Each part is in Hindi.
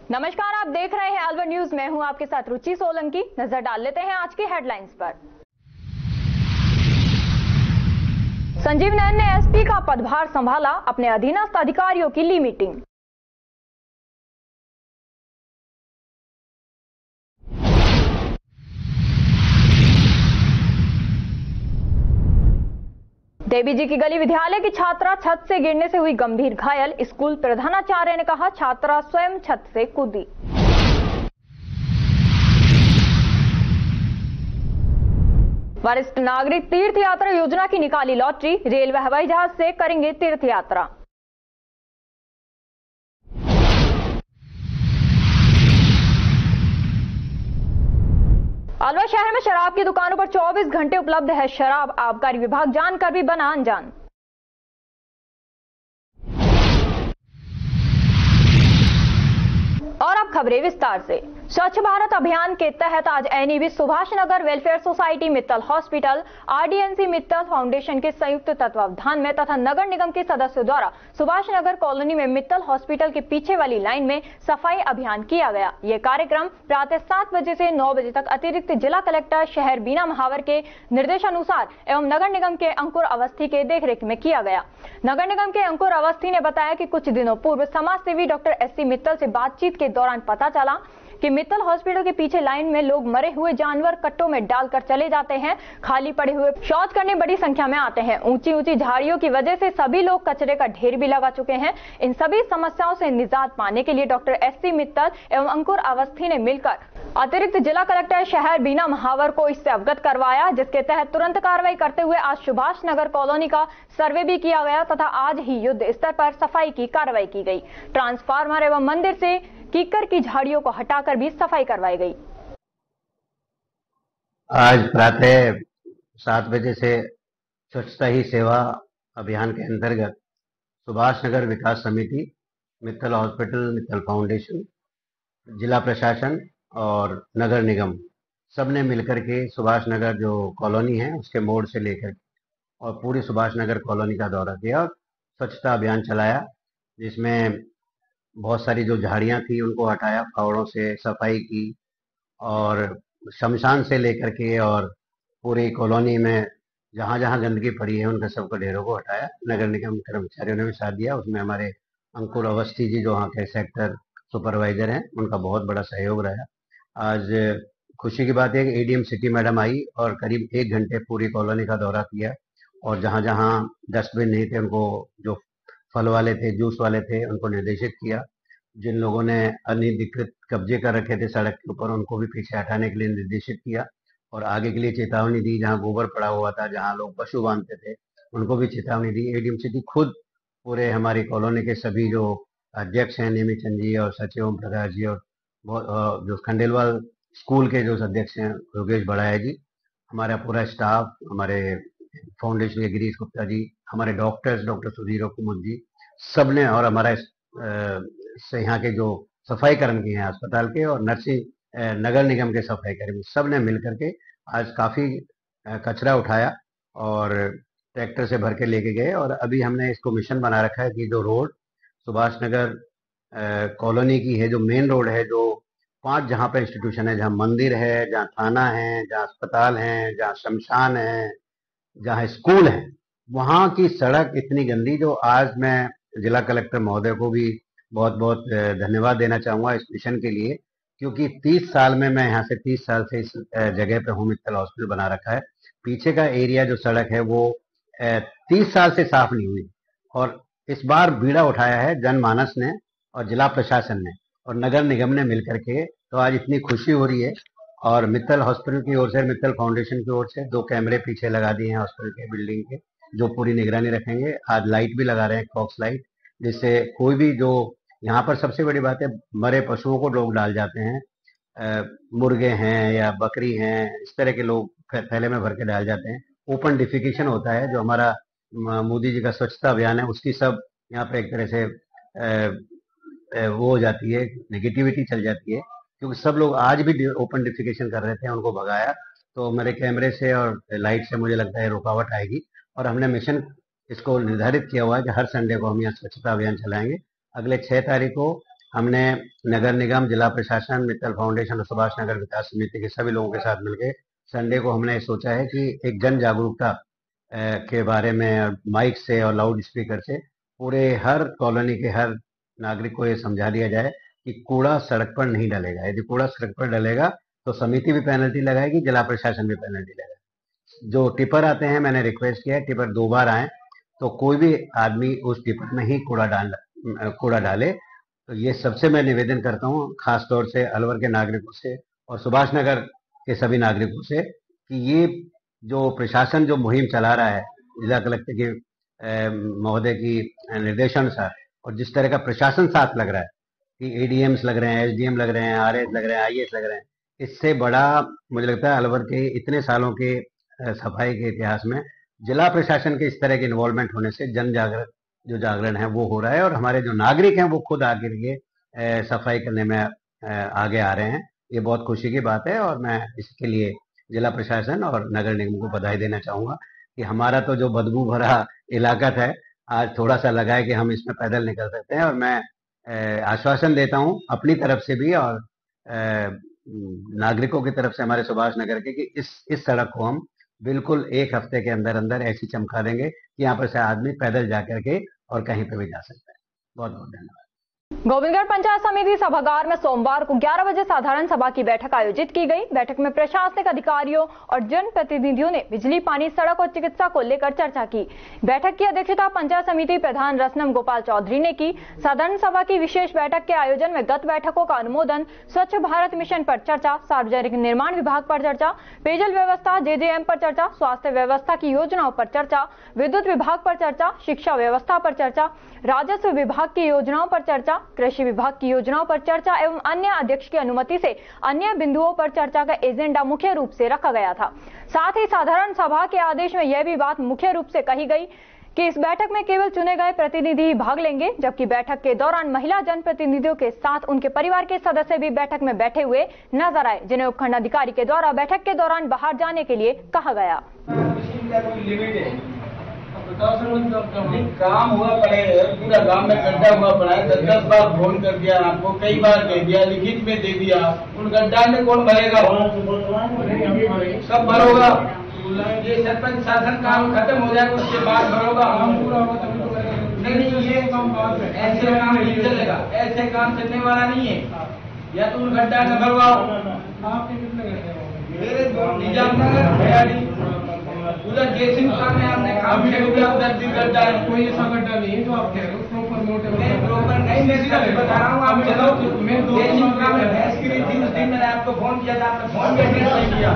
नमस्कार, आप देख रहे हैं अलवर न्यूज। मैं हूं आपके साथ रुचि सोलंकी। नजर डाल लेते हैं आज की हेडलाइंस पर। संजीव नयन ने एसपी का पदभार संभाला, अपने अधीनस्थ अधिकारियों की ली मीटिंग। देवी जी की गली विद्यालय की छात्रा छत से गिरने से हुई गंभीर घायल। स्कूल प्रधानाचार्य ने कहा छात्रा स्वयं छत से कूदी। वरिष्ठ नागरिक तीर्थ यात्रा योजना की निकाली लॉटरी, रेलवे हवाई जहाज से करेंगे तीर्थ यात्रा। अलवर शहर में शराब की दुकानों पर 24 घंटे उपलब्ध है शराब, आबकारी विभाग जानकर भी बना अनजान। और अब खबरें विस्तार से। स्वच्छ भारत अभियान के तहत आज NEB Subhash Nagar welfare society, Mittal hospital, RDNC Mittal foundation के संयुक्त तत्वावधान में तथा नगर निगम के सदस्यों द्वारा सुभाष नगर कॉलोनी में मित्तल हॉस्पिटल के पीछे वाली लाइन में सफाई अभियान किया गया। यह कार्यक्रम प्रातः 7 बजे से 9 बजे तक अतिरिक्त जिला कलेक्टर शहर बीना महावर के निर्देशानुसार एवं नगर निगम के अंकुर अवस्थी के देखरेख में किया गया। नगर निगम के अंकुर अवस्थी ने बताया कि कुछ दिनों पूर्व समाज सेवी डॉक्टर एससी मित्तल से बातचीत के दौरान पता चला कि मित्तल हॉस्पिटल के पीछे लाइन में लोग मरे हुए जानवर कट्टों में डालकर चले जाते हैं, खाली पड़े हुए शौच करने बड़ी संख्या में आते हैं। ऊंची ऊंची झाड़ियों की वजह से सभी लोग कचरे का ढेर भी लगा चुके हैं। इन सभी समस्याओं से निजात पाने के लिए डॉक्टर एससी मित्तल एवं अंकुर अवस्थी ने मिलकर अतिरिक्त जिला कलेक्टर शहर बीना महावर को इससे अवगत करवाया, जिसके तहत तुरंत कार्रवाई करते हुए आज सुभाष नगर कॉलोनी का सर्वे भी किया गया तथा आज ही युद्ध स्तर पर सफाई की कार्रवाई की गई। ट्रांसफार्मर एवं मंदिर से कीकर की झाड़ियों को हटाकर भी सफाई करवाई गई। आज प्रातः 7 बजे से स्वच्छता ही सेवा अभियान के अंतर्गत सुभाष नगर विकास समिति, मित्तल हॉस्पिटल, मित्तल फाउंडेशन, जिला प्रशासन और नगर निगम सबने मिलकर के सुभाष नगर जो कॉलोनी है उसके मोड़ से लेकर और पूरी सुभाष नगर कॉलोनी का दौरा किया और स्वच्छता अभियान चलाया, जिसमें बहुत सारी जो झाड़ियां थी उनको हटाया, फावड़ों से सफाई की और शमशान से लेकर के और पूरी कॉलोनी में जहां जहां गंदगी पड़ी है उनके सबको ढेरों को हटाया। नगर निगम कर्मचारियों ने भी साथ दिया। उसमें हमारे अंकुर अवस्थी जी जो वहाँ के सेक्टर सुपरवाइजर हैं, उनका बहुत बड़ा सहयोग रहा। आज खुशी की बात है कि एडीएम सिटी मैडम आई और करीब 1 घंटे पूरी कॉलोनी का दौरा किया और जहां जहां डस्टबिन नहीं थे उनको, जो फल वाले थे, जूस वाले थे, उनको निर्देशित किया। जिन लोगों ने अनधिकृत कब्जे कर रखे थे सड़क के ऊपर, उनको भी पीछे हटाने के लिए निर्देशित किया और आगे के लिए चेतावनी दी। जहां गोबर पड़ा हुआ था, जहां लोग पशु बांधते थे, उनको भी चेतावनी दी। एडीएम सिटी खुद पूरे हमारी कॉलोनी के सभी जो अध्यक्ष हैं, नेमी चंद जी और सचिव ओम प्रकाश जी और जो खंडेलवाल स्कूल के जो अध्यक्ष हैं योगेश बड़ाया जी, हमारा पूरा स्टाफ, हमारे फाउंडेशन के गिरीश गुप्ता जी, हमारे डॉक्टर्स, डॉक्टर सुधीर कुमुद जी, सबने और हमारा से यहाँ के जो सफाई कर्मी हैं अस्पताल के और नर्सिंग नगर निगम के सफाई कर्मी, सब ने मिलकर के आज काफी कचरा उठाया और ट्रैक्टर से भर के लेके गए। और अभी हमने इसको मिशन बना रखा है कि जो रोड सुभाष नगर कॉलोनी की है, जो मेन रोड है, जो 5 जहाँ पे इंस्टीट्यूशन है, जहाँ मंदिर है, जहाँ थाना है, जहाँ अस्पताल है, जहाँ शमशान है, जहाँ स्कूल है, वहाँ की सड़क इतनी गंदी, जो आज मैं जिला कलेक्टर महोदय को भी बहुत बहुत धन्यवाद देना चाहूंगा इस मिशन के लिए, क्योंकि 30 साल में मैं यहाँ से 30 साल से इस जगह पे हूँ, मित्तल हॉस्पिटल बना रखा है। पीछे का एरिया जो सड़क है वो 30 साल से साफ नहीं हुई और इस बार बीड़ा उठाया है जनमानस ने और जिला प्रशासन ने और नगर निगम ने मिलकर के, तो आज इतनी खुशी हो रही है। और मित्तल हॉस्पिटल की ओर से, मित्तल फाउंडेशन की ओर से 2 कैमरे पीछे लगा दिए हैं हॉस्पिटल के बिल्डिंग के, जो पूरी निगरानी रखेंगे। आज लाइट भी लगा रहे हैं, फॉक्स लाइट, जिससे कोई भी जो यहाँ पर सबसे बड़ी बात है, मरे पशुओं को लोग डाल जाते हैं, मुर्गे हैं या बकरी हैं, इस तरह के लोग थैले में भर के डाल जाते हैं। ओपन डिफिकेशन होता है, जो हमारा मोदी जी का स्वच्छता अभियान है, उसकी सब यहाँ पे एक तरह से वो हो जाती है, नेगेटिविटी चल जाती है, क्योंकि सब लोग आज भी ओपन डिफिकेशन कर रहे थे, उनको भगाया। तो मेरे कैमरे से और लाइट से मुझे लगता है रुकावट आएगी और हमने मिशन इसको निर्धारित किया हुआ है कि हर संडे को हम यहाँ स्वच्छता अभियान चलाएंगे। अगले 6 तारीख को हमने नगर निगम, जिला प्रशासन, मित्तल फाउंडेशन और सुभाष नगर विकास समिति के सभी लोगों के साथ मिलकर संडे को हमने सोचा है कि एक जन जागरूकता के बारे में माइक से और लाउड स्पीकर से पूरे हर कॉलोनी के हर नागरिक को ये समझा दिया जाए कि कूड़ा सड़क पर नहीं डलेगा। यदि कूड़ा सड़क पर डलेगा तो समिति भी पेनल्टी लगाएगी, जिला प्रशासन भी पेनल्टी लगाएगा। जो टिपर आते हैं, मैंने रिक्वेस्ट किया है टिपर 2 बार आए तो कोई भी आदमी उस टिपर में ही कूड़ा डाले। तो ये सबसे मैं निवेदन करता हूँ, खास तौर से अलवर के नागरिकों से और सुभाष नगर के सभी नागरिकों से, कि ये जो प्रशासन जो मुहिम चला रहा है जिला कलेक्टर के महोदय की निर्देशानुसार, और जिस तरह का प्रशासन साथ लग रहा है कि एडीएम्स लग रहे हैं, एसडीएम लग रहे हैं, आरएस लग रहे हैं, आईएएस लग रहे हैं, इससे बड़ा मुझे लगता है अलवर के इतने सालों के सफाई के इतिहास में जिला प्रशासन के इस तरह के इन्वॉल्वमेंट होने से जागरण है वो हो रहा है, और हमारे जो नागरिक हैं वो खुद आगे ये सफाई करने में आगे आ रहे हैं। ये बहुत खुशी की बात है और मैं इसके लिए जिला प्रशासन और नगर निगम को बधाई देना चाहूंगा कि हमारा तो जो बदबू भरा इलाका था, आज थोड़ा सा लगा है कि हम इसमें पैदल निकल सकते हैं। और मैं आश्वासन देता हूं अपनी तरफ से भी और नागरिकों की तरफ से हमारे सुभाष नगर के कि इस सड़क को हम बिल्कुल 1 हफ्ते के अंदर अंदर ऐसी चमका देंगे कि यहाँ पर से आदमी पैदल जाकर के और कहीं पे भी जा सकता है। बहुत बहुत धन्यवाद। गोविंदगढ़ पंचायत समिति सभागार में सोमवार को 11 बजे साधारण सभा की बैठक आयोजित की गई। बैठक में प्रशासनिक अधिकारियों और जनप्रतिनिधियों ने बिजली, पानी, सड़क और चिकित्सा को लेकर चर्चा की। बैठक की अध्यक्षता पंचायत समिति प्रधान रसनम गोपाल चौधरी ने की। साधारण सभा की विशेष बैठक के आयोजन में गत बैठकों का अनुमोदन, स्वच्छ भारत मिशन पर चर्चा, सार्वजनिक निर्माण विभाग पर चर्चा, पेयजल व्यवस्था जेजेएम पर चर्चा, स्वास्थ्य व्यवस्था की योजनाओं पर चर्चा, विद्युत विभाग पर चर्चा, शिक्षा व्यवस्था पर चर्चा, राजस्व विभाग की योजनाओं पर चर्चा, कृषि विभाग की योजनाओं पर चर्चा एवं अन्य अध्यक्ष की अनुमति से अन्य बिंदुओं पर चर्चा का एजेंडा मुख्य रूप से रखा गया था। साथ ही साधारण सभा के आदेश में यह भी बात मुख्य रूप से कही गई कि इस बैठक में केवल चुने गए प्रतिनिधि ही भाग लेंगे, जबकि बैठक के दौरान महिला जनप्रतिनिधियों के साथ उनके परिवार के सदस्य भी बैठक में बैठे हुए नजर आए, जिन्हें उपखंड अधिकारी के द्वारा बैठक के दौरान बाहर जाने के लिए कहा गया। काम हुआ पड़े, पूरा गांव में गड्ढा हुआ पड़ा है। 10 बार फोन कर दिया, आपको कई बार कह दिया, लिखित में दे दिया। उन गड्ढा में कौन भरेगा? सब भरोगा। ये सरपंच शासन काम खत्म हो जाएगा उसके बाद भरोगा। नहीं, ये ऐसे काम नहीं चलेगा, ऐसे काम चलने वाला नहीं है। या तो उन गड्ढा न भरवाओ। मेरे निजामनगर उधर जैसी सामने आपने काम किया, उधर भी गड्ढा है। कोई ऐसा गड्ढा नहीं है जो आप कह रहे हो। प्रॉपर नहीं, मैं बता रहा हूँ। आप चलो, मैं भैंस की रही थी उस दिन, मैंने आपको फोन किया था, आपने फोन भी अटेंड नहीं किया।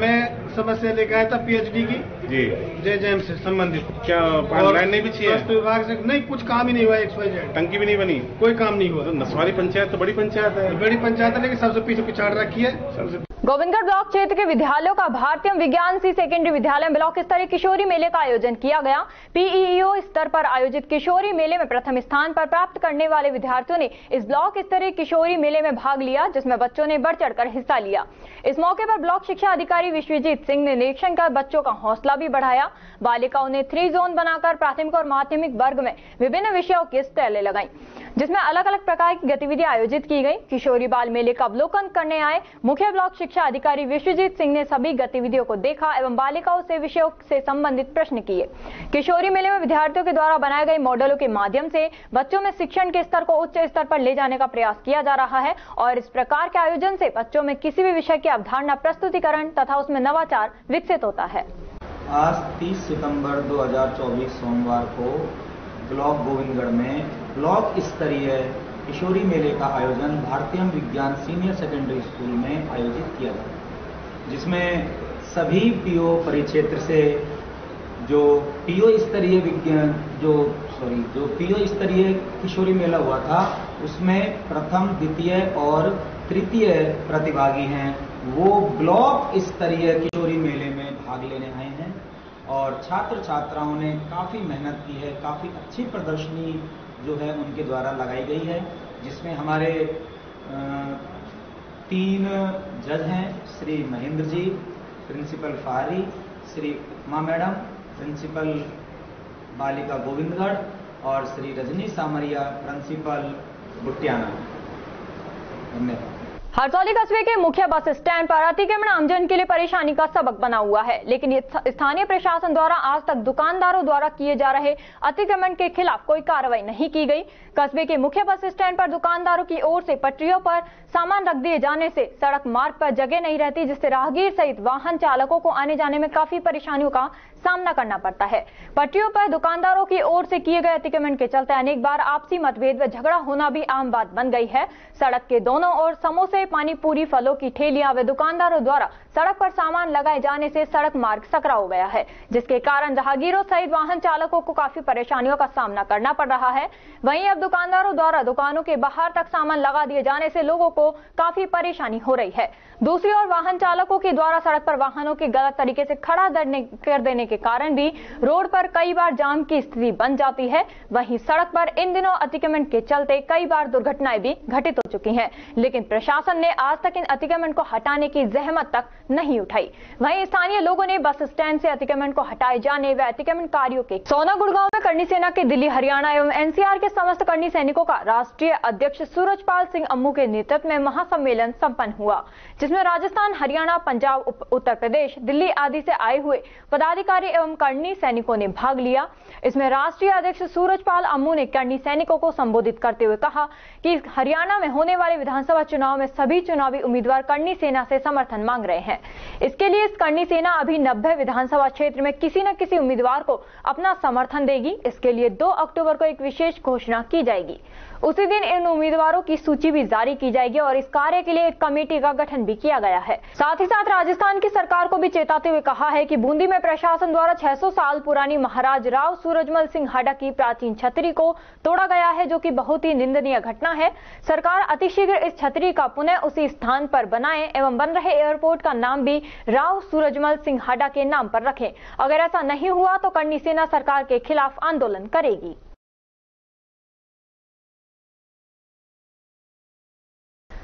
मैं समस्या लेकर आया था पीएचडी की जी, जेजेएम से संबंधित। क्या लाइन नहीं बिछी है? स्वास्थ्य विभाग से नहीं, कुछ काम ही नहीं हुआ। XYZ टंकी भी नहीं बनी, कोई काम नहीं हुआ। तो नसवारी पंचायत तो बड़ी पंचायत है। बड़ी पंचायत है, लेकिन सबसे पीछे पिछाड़ रखी है। सबसे गोविंदगढ़ ब्लॉक क्षेत्र के विद्यालयों का भारतीय विज्ञान सी सेकेंडरी विद्यालय में ब्लॉक स्तरीय किशोरी मेले का आयोजन किया गया। पीईओ स्तर पर आयोजित किशोरी मेले में प्रथम स्थान पर प्राप्त करने वाले विद्यार्थियों ने इस ब्लॉक स्तरीय किशोरी मेले में भाग लिया, जिसमें बच्चों ने बढ़ चढ़कर हिस्सा लिया। इस मौके पर ब्लॉक शिक्षा अधिकारी विश्वजीत सिंह ने निरीक्षण कर बच्चों का हौसला भी बढ़ाया। बालिकाओं ने 3 जोन बनाकर प्राथमिक और माध्यमिक वर्ग में विभिन्न विषयों की स्टॉलें लगाई, जिसमें अलग अलग प्रकार की गतिविधियां आयोजित की गई। किशोरी बाल मेले का अवलोकन करने आए मुख्य ब्लॉक शिक्षा अधिकारी विश्वजीत सिंह ने सभी गतिविधियों को देखा एवं बालिकाओं से विषयों से संबंधित प्रश्न किए। किशोरी मेले में विद्यार्थियों के द्वारा बनाए गए मॉडलों के माध्यम से बच्चों में शिक्षण के स्तर को उच्च स्तर पर ले जाने का प्रयास किया जा रहा है और इस प्रकार के आयोजन से बच्चों में किसी भी विषय की अवधारणा, प्रस्तुतिकरण तथा उसमें नवाचार विकसित होता है। आज 30 सितंबर 2024 सोमवार को ब्लॉक गोविंदगढ़ में ब्लॉक स्तरीय किशोरी मेले का आयोजन भारतीय विज्ञान सीनियर सेकेंडरी स्कूल में आयोजित किया गया, जिसमें सभी पीओ परिक्षेत्र से जो पीओ स्तरीय किशोरी मेला हुआ था, उसमें प्रथम, द्वितीय और तृतीय प्रतिभागी हैं, वो ब्लॉक स्तरीय किशोरी मेले में भाग लेने आए हैं और छात्र छात्राओं ने काफ़ी मेहनत की है। काफ़ी अच्छी प्रदर्शनी जो है उनके द्वारा लगाई गई है, जिसमें हमारे 3 जज हैं, श्री महेंद्र जी प्रिंसिपल फारी, श्री उमा मैडम प्रिंसिपल बालिका गोविंदगढ़ और श्री रजनी सामरिया प्रिंसिपल बुटियाना। धन्यवाद। हरसौली कस्बे के मुख्य बस स्टैंड पर अतिक्रमण आमजन के लिए परेशानी का सबक बना हुआ है, लेकिन स्थानीय प्रशासन द्वारा आज तक दुकानदारों द्वारा किए जा रहे अतिक्रमण के खिलाफ कोई कार्रवाई नहीं की गई। कस्बे के मुख्य बस स्टैंड पर दुकानदारों की ओर से पटरियों पर सामान रख दिए जाने से सड़क मार्ग पर जगह नहीं रहती, जिससे राहगीर सहित वाहन चालकों को आने जाने में काफी परेशानियों का सामना करना पड़ता है। पटरियों पर दुकानदारों की ओर से किए गए अतिक्रमण के चलते अनेक बार आपसी मतभेद व झगड़ा होना भी आम बात बन गई है। सड़क के दोनों ओर समोसे, पानी पूरी, फलों की ठेलियां व दुकानदारों द्वारा सड़क पर सामान लगाए जाने से सड़क मार्ग सकरा हो गया है, जिसके कारण राहगीरों सहित वाहन चालकों को काफी परेशानियों का सामना करना पड़ रहा है। वहीं अब दुकानदारों द्वारा दुकानों के बाहर तक सामान लगा दिए जाने से लोगों को काफी परेशानी हो रही है। दूसरी ओर वाहन चालकों के द्वारा सड़क पर वाहनों के गलत तरीके से खड़ा कर देने के कारण भी रोड पर कई बार जाम की स्थिति बन जाती है। वहीं सड़क पर इन दिनों अतिक्रमण के चलते कई बार दुर्घटनाएं भी घटित हो चुकी हैं, लेकिन प्रशासन ने आज तक इन अतिक्रमण को हटाने की जहमत तक नहीं उठाई। वहीं स्थानीय लोगों ने बस स्टैंड से अतिक्रमण को हटाए जाने व अतिक्रमणकारियों के सोना गुड़गांव में करनी सेना के दिल्ली, हरियाणा एवं एनसीआर के समस्त करनी सैनिकों का राष्ट्रीय अध्यक्ष सूरजपाल सिंह अम्मू के नेतृत्व में महासम्मेलन संपन्न हुआ, जिसमें राजस्थान, हरियाणा, पंजाब, उत्तर प्रदेश, दिल्ली आदि से आए हुए पदाधिकारी एवं करनी सैनिकों ने भाग लिया। इसमें राष्ट्रीय अध्यक्ष सूरजपाल अम्मू ने करनी सैनिकों को संबोधित करते हुए कहा कि हरियाणा में होने वाले विधानसभा चुनाव में सभी चुनावी उम्मीदवार करनी सेना से समर्थन मांग रहे हैं। इसके लिए इस करनी सेना अभी 90 विधानसभा क्षेत्र में किसी न किसी उम्मीदवार को अपना समर्थन देगी। इसके लिए 2 अक्टूबर को एक विशेष घोषणा की जाएगी। उसी दिन इन उम्मीदवारों की सूची भी जारी की जाएगी और इस कार्य के लिए एक कमेटी का गठन भी किया गया है। साथ ही साथ राजस्थान की सरकार को भी चेताते हुए कहा है कि बूंदी में प्रशासन द्वारा 600 साल पुरानी महाराज राव सूरजमल सिंह हाडा की प्राचीन छतरी को तोड़ा गया है, जो कि बहुत ही निंदनीय घटना है। सरकार अतिशीघ्र इस छतरी का पुनः उसी स्थान पर बनाए एवं बन रहे एयरपोर्ट का नाम भी राव सूरजमल सिंह हाडा के नाम पर रखे। अगर ऐसा नहीं हुआ तो करनी सेना सरकार के खिलाफ आंदोलन करेगी।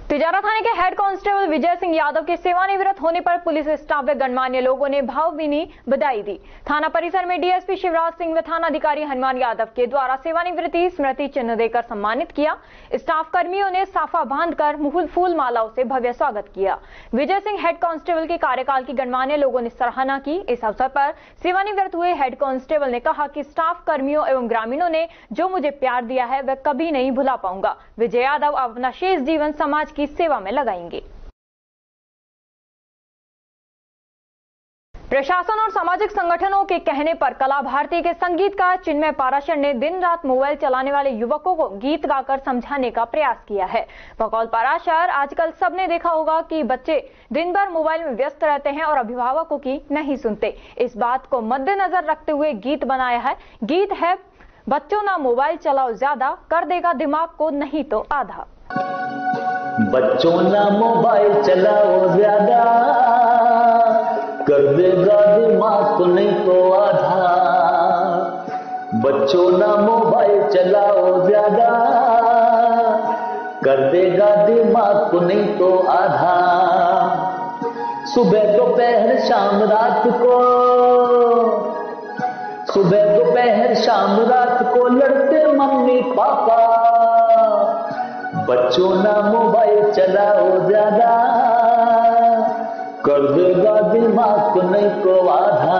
तिजारा थाने के हेड कांस्टेबल विजय सिंह यादव के सेवानिवृत्त होने पर पुलिस स्टाफ व गणमान्य लोगों ने भावभीनी बधाई दी। थाना परिसर में डीएसपी शिवराज सिंह व थाना अधिकारी हनुमान यादव के द्वारा सेवानिवृत्ति स्मृति चिन्ह देकर सम्मानित किया। स्टाफ कर्मियों ने साफा बांधकर फूल मालाओं से भव्य स्वागत किया। विजय सिंह हेड कांस्टेबल के कार्यकाल की गणमान्य लोगों ने सराहना की। इस अवसर पर सेवानिवृत्त हुए हेड कांस्टेबल ने कहा कि स्टाफ कर्मियों एवं ग्रामीणों ने जो मुझे प्यार दिया है वह कभी नहीं भुला पाऊंगा। विजय यादव अपना शेष जीवन समाज की सेवा में लगाएंगे। प्रशासन और सामाजिक संगठनों के कहने पर कला भारती के संगीतकार चिन्मय पाराशर ने दिन रात मोबाइल चलाने वाले युवकों को गीत गाकर समझाने का प्रयास किया है। बकौल पाराशर, आजकल सबने देखा होगा कि बच्चे दिन भर मोबाइल में व्यस्त रहते हैं और अभिभावकों की नहीं सुनते। इस बात को मद्देनजर रखते हुए गीत बनाया है। गीत है, बच्चों ना मोबाइल चलाओ ज्यादा, कर देगा दिमाग को नहीं तो आधा। बच्चों ना मोबाइल चलाओ ज्यादा, कर देगा दिमाग को नहीं तो आधा। बच्चों ना मोबाइल चलाओ ज्यादा, कर देगा दिमाग को नहीं तो आधा। सुबह दोपहर शाम रात को, सुबह दोपहर शाम रात को लड़ते मम्मी पापा। बच्चों ना मोबाइल चलाओ ज्यादा, कर देगा दिमाग को नहीं तो आधा।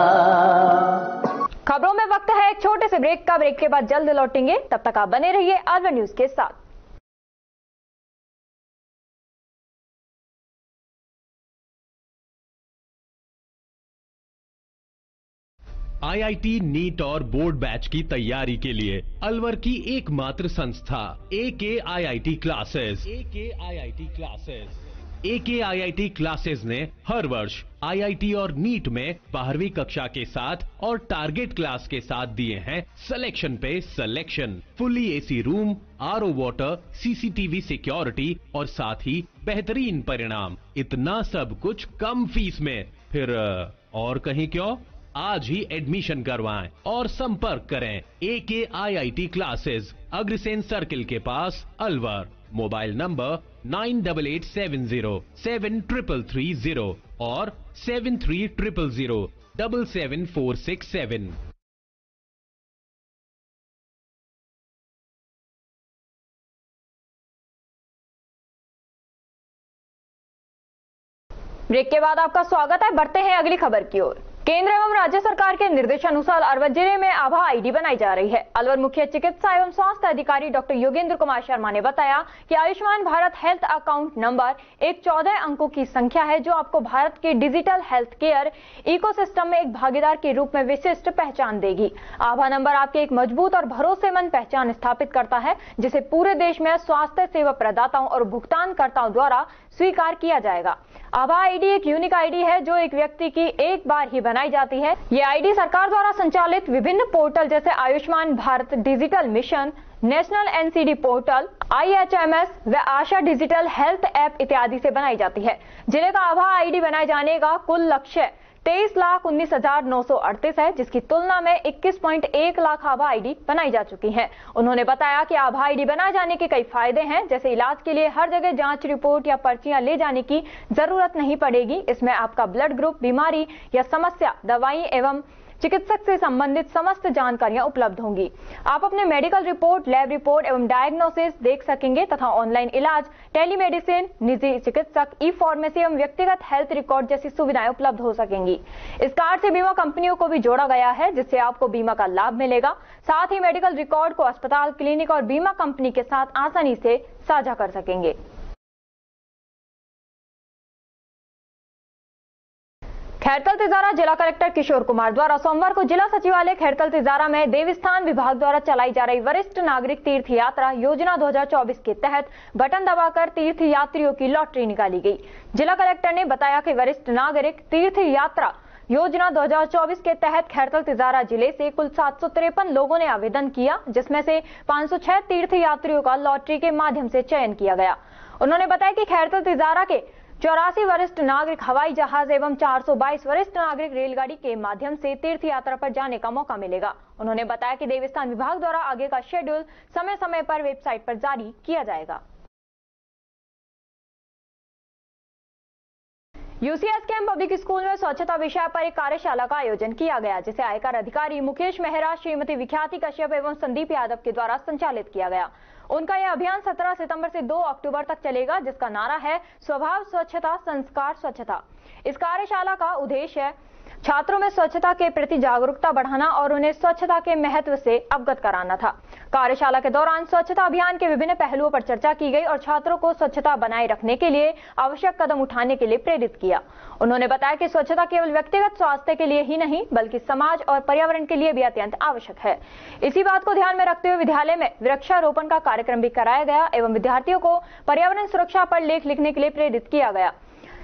खबरों में वक्त है एक छोटे से ब्रेक का। ब्रेक के बाद जल्द लौटेंगे, तब तक आप बने रहिए अलवर न्यूज के साथ। आईआईटी नीट और बोर्ड बैच की तैयारी के लिए अलवर की एकमात्र संस्था AKIIT क्लासेस। AKIIT क्लासेस ने हर वर्ष आईआईटी और नीट में 12वीं कक्षा के साथ और टारगेट क्लास के साथ दिए हैं सिलेक्शन पे selection. Fully AC room, RO water, CCTV security और साथ ही बेहतरीन परिणाम। इतना सब कुछ कम फीस में, फिर और कहीं क्यों? आज ही एडमिशन करवाएं और संपर्क करें AKIIT क्लासेस, अग्रसेन सर्किल के पास, अलवर। मोबाइल नंबर 9887073330 और 7300077467। ब्रेक के बाद आपका स्वागत है। बढ़ते हैं अगली खबर की ओर। केंद्र एवं राज्य सरकार के निर्देशानुसार अलवर जिले में आभा आईडी बनाई जा रही है। अलवर मुख्य चिकित्सा एवं स्वास्थ्य अधिकारी डॉक्टर योगेंद्र कुमार शर्मा ने बताया कि Ayushman Bharat health account number एक 14 अंकों की संख्या है जो आपको भारत के डिजिटल हेल्थ केयर इकोसिस्टम में एक भागीदार के रूप में विशिष्ट पहचान देगी। आभा नंबर आपकी एक मजबूत और भरोसेमंद पहचान स्थापित करता है जिसे पूरे देश में स्वास्थ्य सेवा प्रदाताओं और भुगतानकर्ताओं द्वारा स्वीकार किया जाएगा। आभा आईडी एक यूनिक आईडी है जो एक व्यक्ति की एक बार ही बनाई जाती है। ये आईडी सरकार द्वारा संचालित विभिन्न पोर्टल जैसे Ayushman Bharat digital mission, national NCD portal, IHMS व आशा डिजिटल हेल्थ ऐप इत्यादि से बनाई जाती है। जिले का आभा आईडी बनाए जाने का कुल लक्ष्य 23,19,938 है जिसकी तुलना में 21.1 लाख आभा आईडी बनाई जा चुकी है। उन्होंने बताया कि आभा आईडी बनाए जाने के कई फायदे हैं जैसे इलाज के लिए हर जगह जांच रिपोर्ट या पर्चियां ले जाने की जरूरत नहीं पड़ेगी। इसमें आपका ब्लड ग्रुप, बीमारी या समस्या, दवाई एवं चिकित्सक से संबंधित समस्त जानकारियां उपलब्ध होंगी। आप अपने मेडिकल रिपोर्ट, लैब रिपोर्ट एवं डायग्नोसिस देख सकेंगे तथा ऑनलाइन इलाज, टेलीमेडिसिन, निजी चिकित्सक, ई फार्मेसी एवं व्यक्तिगत हेल्थ रिकॉर्ड जैसी सुविधाएं उपलब्ध हो सकेंगी। इस कार्ड से बीमा कंपनियों को भी जोड़ा गया है जिससे आपको बीमा का लाभ मिलेगा। साथ ही मेडिकल रिकॉर्ड को अस्पताल, क्लिनिक और बीमा कंपनी के साथ आसानी से साझा कर सकेंगे। खैरतल तिजारा जिला कलेक्टर किशोर कुमार द्वारा सोमवार को जिला सचिवालय खैरतल तिजारा में देवस्थान विभाग द्वारा चलाई जा रही वरिष्ठ नागरिक तीर्थ यात्रा योजना 2024 के तहत बटन दबाकर तीर्थ यात्रियों की लॉटरी निकाली गई। जिला कलेक्टर ने बताया कि वरिष्ठ नागरिक तीर्थ यात्रा योजना 2024 के तहत खैरतल तिजारा जिले से कुल 753 लोगों ने आवेदन किया जिसमें से 506 तीर्थ यात्रियों का लॉटरी के माध्यम से चयन किया गया। उन्होंने बताया कि खैरतल तिजारा के 84 वरिष्ठ नागरिक हवाई जहाज एवं 422 वरिष्ठ नागरिक रेलगाड़ी के माध्यम से तीर्थ यात्रा पर जाने का मौका मिलेगा। उन्होंने बताया कि देवस्थान विभाग द्वारा आगे का शेड्यूल समय समय पर वेबसाइट पर जारी किया जाएगा। UCSKM पब्लिक स्कूल में स्वच्छता विषय पर एक कार्यशाला का आयोजन किया गया जिसे आयकर अधिकारी मुकेश मेहरा, श्रीमती विख्याति कश्यप एवं संदीप यादव के द्वारा संचालित किया गया। उनका यह अभियान 17 सितंबर से 2 अक्टूबर तक चलेगा जिसका नारा है स्वभाव स्वच्छता, संस्कार स्वच्छता। इस कार्यशाला का उद्देश्य है छात्रों में स्वच्छता के प्रति जागरूकता बढ़ाना और उन्हें स्वच्छता के महत्व से अवगत कराना था। कार्यशाला के दौरान स्वच्छता अभियान के विभिन्न पहलुओं पर चर्चा की गई और छात्रों को स्वच्छता बनाए रखने के लिए आवश्यक कदम उठाने के लिए प्रेरित किया। उन्होंने बताया कि स्वच्छता केवल व्यक्तिगत स्वास्थ्य के लिए ही नहीं बल्कि समाज और पर्यावरण के लिए भी अत्यंत आवश्यक है। इसी बात को ध्यान में रखते हुए विद्यालय में वृक्षारोपण का कार्यक्रम भी कराया गया एवं विद्यार्थियों को पर्यावरण सुरक्षा पर लेख लिखने के लिए प्रेरित किया गया।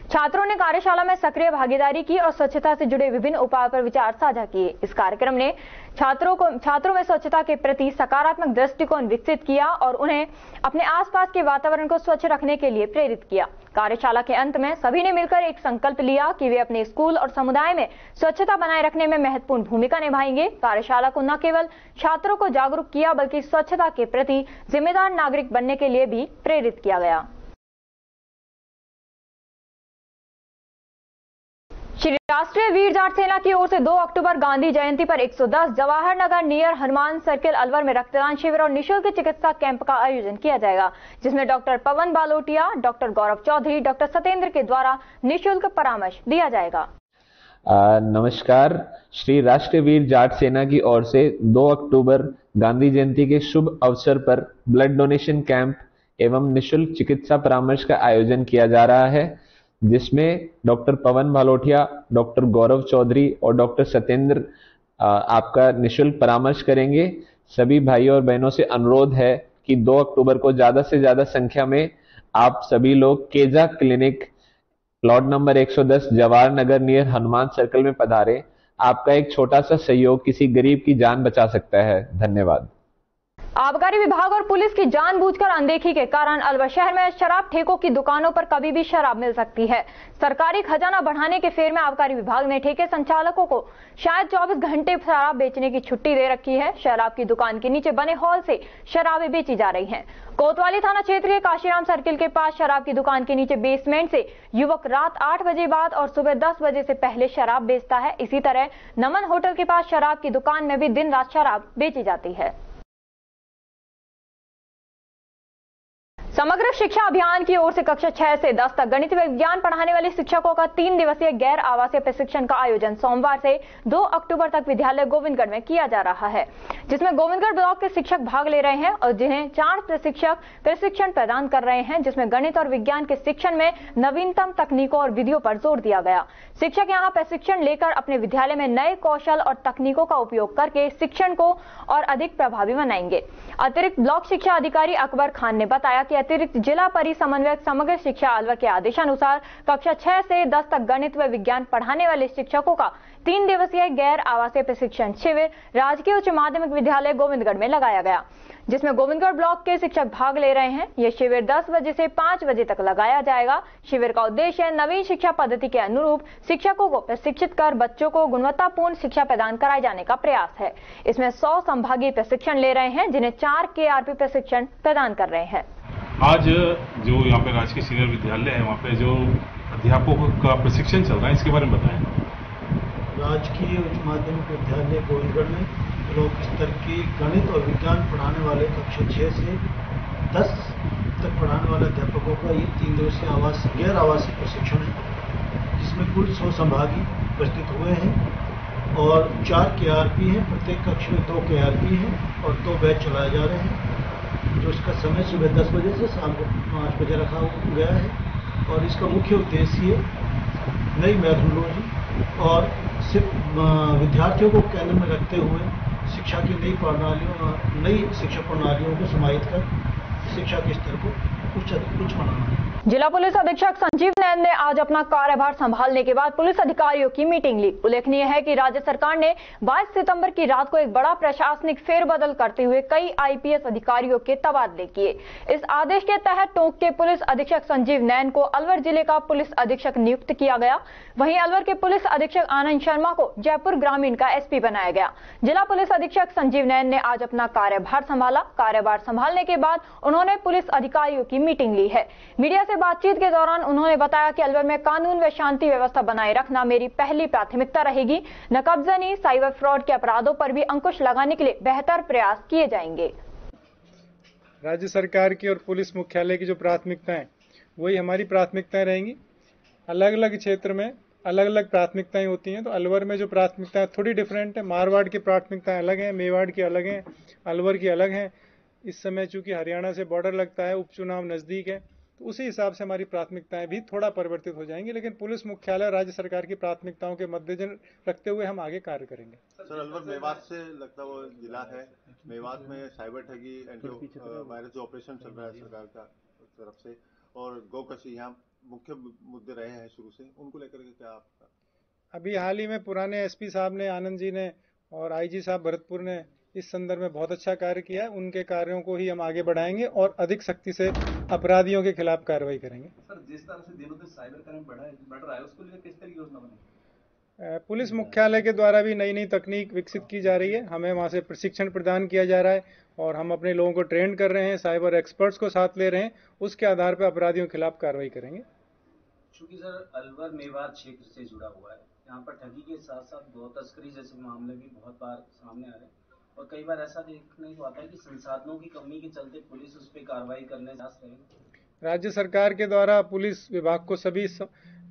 छात्रों ने कार्यशाला में सक्रिय भागीदारी की और स्वच्छता से जुड़े विभिन्न उपायों पर विचार साझा किए। इस कार्यक्रम ने छात्रों में स्वच्छता के प्रति सकारात्मक दृष्टिकोण विकसित किया और उन्हें अपने आसपास के वातावरण को स्वच्छ रखने के लिए प्रेरित किया। कार्यशाला के अंत में सभी ने मिलकर एक संकल्प लिया कि वे अपने स्कूल और समुदाय में स्वच्छता बनाए रखने में महत्वपूर्ण भूमिका निभाएंगे। कार्यशाला को न केवल छात्रों को जागरूक किया बल्कि स्वच्छता के प्रति जिम्मेदार नागरिक बनने के लिए भी प्रेरित किया गया। श्री राष्ट्रीय वीर जाट सेना की ओर से 2 अक्टूबर गांधी जयंती पर 110 जवाहर नगर नियर हनुमान सर्किल अलवर में रक्तदान शिविर और निःशुल्क चिकित्सा कैंप का आयोजन किया जाएगा जिसमें डॉक्टर पवन बालोटिया, डॉक्टर गौरव चौधरी, डॉक्टर सतेंद्र के द्वारा निःशुल्क परामर्श दिया जाएगा। नमस्कार। श्री राष्ट्रीय वीर जाट सेना की ओर से 2 अक्टूबर गांधी जयंती के शुभ अवसर पर ब्लड डोनेशन कैंप एवं निःशुल्क चिकित्सा परामर्श का आयोजन किया जा रहा है जिसमें डॉक्टर पवन बालोटिया, डॉक्टर गौरव चौधरी और डॉक्टर सतेंद्र आपका निःशुल्क परामर्श करेंगे। सभी भाइयों और बहनों से अनुरोध है कि 2 अक्टूबर को ज्यादा से ज्यादा संख्या में आप सभी लोग केजा clinic plot number 110 Jawahar Nagar near Hanuman circle में पधारें। आपका एक छोटा सा सहयोग किसी गरीब की जान बचा सकता है। धन्यवाद। आबकारी विभाग और पुलिस की जानबूझकर अनदेखी के कारण अलवर शहर में शराब ठेकों की दुकानों पर कभी भी शराब मिल सकती है। सरकारी खजाना बढ़ाने के फेर में आबकारी विभाग ने ठेके संचालकों को शायद 24 घंटे शराब बेचने की छुट्टी दे रखी है। शराब की दुकान के नीचे बने हॉल से शराबें बेची जा रही हैं। कोतवाली थाना क्षेत्र के काशीराम सर्किल के पास शराब की दुकान के नीचे बेसमेंट से युवक रात 8 बजे बाद और सुबह 10 बजे से पहले शराब बेचता है। इसी तरह नमन होटल के पास शराब की दुकान में भी दिन रात शराब बेची जाती है। समग्र शिक्षा अभियान की ओर से कक्षा 6 से 10 तक गणित व विज्ञान पढ़ाने वाले शिक्षकों का 3 दिवसीय गैर आवासीय प्रशिक्षण का आयोजन सोमवार से 2 अक्टूबर तक विद्यालय गोविंदगढ़ में किया जा रहा है, जिसमें गोविंदगढ़ ब्लॉक के शिक्षक भाग ले रहे हैं और जिन्हें 4 प्रशिक्षक प्रशिक्षण प्रदान कर रहे हैं, जिसमें गणित और विज्ञान के शिक्षण में नवीनतम तकनीकों और विधियों पर जोर दिया गया। शिक्षक यहां प्रशिक्षण लेकर अपने विद्यालय में नए कौशल और तकनीकों का उपयोग करके शिक्षण को और अधिक प्रभावी बनाएंगे। अतिरिक्त ब्लॉक शिक्षा अधिकारी अकबर खान ने बताया कि अतिरिक्त जिला परिसमन्वयक समग्र शिक्षा अलवर के आदेशानुसार कक्षा 6 से 10 तक गणित व विज्ञान पढ़ाने वाले शिक्षकों का 3 दिवसीय गैर आवासीय प्रशिक्षण शिविर राजकीय उच्च माध्यमिक विद्यालय गोविंदगढ़ में लगाया गया, जिसमें गोविंदगढ़ ब्लॉक के शिक्षक भाग ले रहे हैं। यह शिविर 10 बजे से 5 बजे तक लगाया जाएगा। शिविर का उद्देश्य नवीन शिक्षा पद्धति के अनुरूप शिक्षकों को प्रशिक्षित कर बच्चों को गुणवत्तापूर्ण शिक्षा प्रदान कराए जाने का प्रयास है। इसमें 100 संभागीय प्रशिक्षण ले रहे हैं, जिन्हें 4 KRP प्रशिक्षण प्रदान कर रहे हैं। आज जो यहाँ पे राजकीय सीनियर विद्यालय है, वहाँ पे जो अध्यापकों का प्रशिक्षण चल रहा है, इसके बारे में बताएं। राजकीय उच्च माध्यमिक विद्यालय गोविंदगढ़ में ब्लॉक स्तर की गणित और विज्ञान पढ़ाने वाले कक्षा 6 से 10 तक पढ़ाने वाले अध्यापकों का ये 3 दिवसीय गैर आवासीय प्रशिक्षण है, जिसमें कुल 100 संभागी उपस्थित हुए हैं और 4 KRP हैं। प्रत्येक कक्ष में 2 KRP हैं और 2 बैच चलाए जा रहे हैं, जो इसका समय सुबह 10 बजे से शाम को 5 बजे रखा गया है। और इसका मुख्य उद्देश्य नई मैथोडोलॉजी और सिर्फ विद्यार्थियों को केंद्र में रखते हुए शिक्षा की नई शिक्षा प्रणालियों को समाहित कर शिक्षा के स्तर को उच्च बनाना है। जिला पुलिस अधीक्षक संजीव नैन ने आज अपना कार्यभार संभालने के बाद पुलिस अधिकारियों की मीटिंग ली। उल्लेखनीय है कि राज्य सरकार ने 22 सितंबर की रात को एक बड़ा प्रशासनिक फेरबदल करते हुए कई IPS अधिकारियों के तबादले किए। इस आदेश के तहत टोंक के पुलिस अधीक्षक संजीव नैन को अलवर जिले का पुलिस अधीक्षक नियुक्त किया गया। वहीं अलवर के पुलिस अधीक्षक आनंद शर्मा को जयपुर ग्रामीण का SP बनाया गया। जिला पुलिस अधीक्षक संजीव नैन ने आज अपना कार्यभार संभाला। कार्यभार संभालने के बाद उन्होंने पुलिस अधिकारियों की मीटिंग ली है। मीडिया से बातचीत के दौरान उन्होंने बताया कि अलवर में कानून व शांति व्यवस्था बनाए रखना मेरी पहली प्राथमिकता रहेगी। नकबजनी, साइबर फ्रॉड के अपराधों पर भी अंकुश लगाने के लिए बेहतर प्रयास किए जाएंगे। राज्य सरकार की और पुलिस मुख्यालय की जो प्राथमिकताएं, वही हमारी प्राथमिकताएं रहेंगी। अलग अलग क्षेत्र में अलग अलग प्राथमिकताएं होती हैं, तो अलवर में जो प्राथमिकताएं थोड़ी डिफरेंट है। मारवाड़ की प्राथमिकताएं अलग हैं, मेवाड़ की अलग हैं, अलवर की अलग हैं। इस समय चूंकि हरियाणा से बॉर्डर लगता है, उपचुनाव नजदीक है, तो उसी हिसाब से हमारी प्राथमिकताएं भी थोड़ा परिवर्तित हो जाएंगी। लेकिन पुलिस मुख्यालय राज्य सरकार की प्राथमिकताओं के मद्देनजर रखते हुए हम आगे कार्य करेंगे। सर, अलवर मेवात से लगता वो जिला है। मेवात में साइबर ठगी वायरस जो ऑपरेशन चल रहा है सरकार का तरफ से, और गौकशी यहाँ मुख्य मुद्दे रहे हैं शुरू से, उनको लेकर के क्या आपका? अभी हाल ही में पुराने SP साहब ने, आनंद जी ने और IG साहब भरतपुर ने इस संदर्भ में बहुत अच्छा कार्य किया है। उनके कार्यों को ही हम आगे बढ़ाएंगे और अधिक सख्ती से अपराधियों के खिलाफ कार्रवाई करेंगे। सर, जिस तरह से दिनों दिन साइबर क्राइम बढ़ रहा है, उसको लेकर किस तरह की योजना बनी? पुलिस मुख्यालय के द्वारा भी नई नई तकनीक विकसित की जा रही है। हमें वहाँ से प्रशिक्षण प्रदान किया जा रहा है और हम अपने लोगों को ट्रेन कर रहे हैं, साइबर एक्सपर्ट्स को साथ ले रहे हैं। उसके आधार पर अपराधियों के खिलाफ कार्रवाई करेंगे। चूंकि सर अलवर मेवात क्षेत्र से जुड़ा हुआ है, यहाँ पर ठगी के साथ साथ गौ तस्करी जैसे मामले भी बहुत बार सामने आ रहे हैं और कई बार ऐसा देखने को आता है कि संसाधनों की कमी के चलते पुलिस उस पर कार्रवाई करने जा रही है। राज्य सरकार के द्वारा पुलिस विभाग को सभी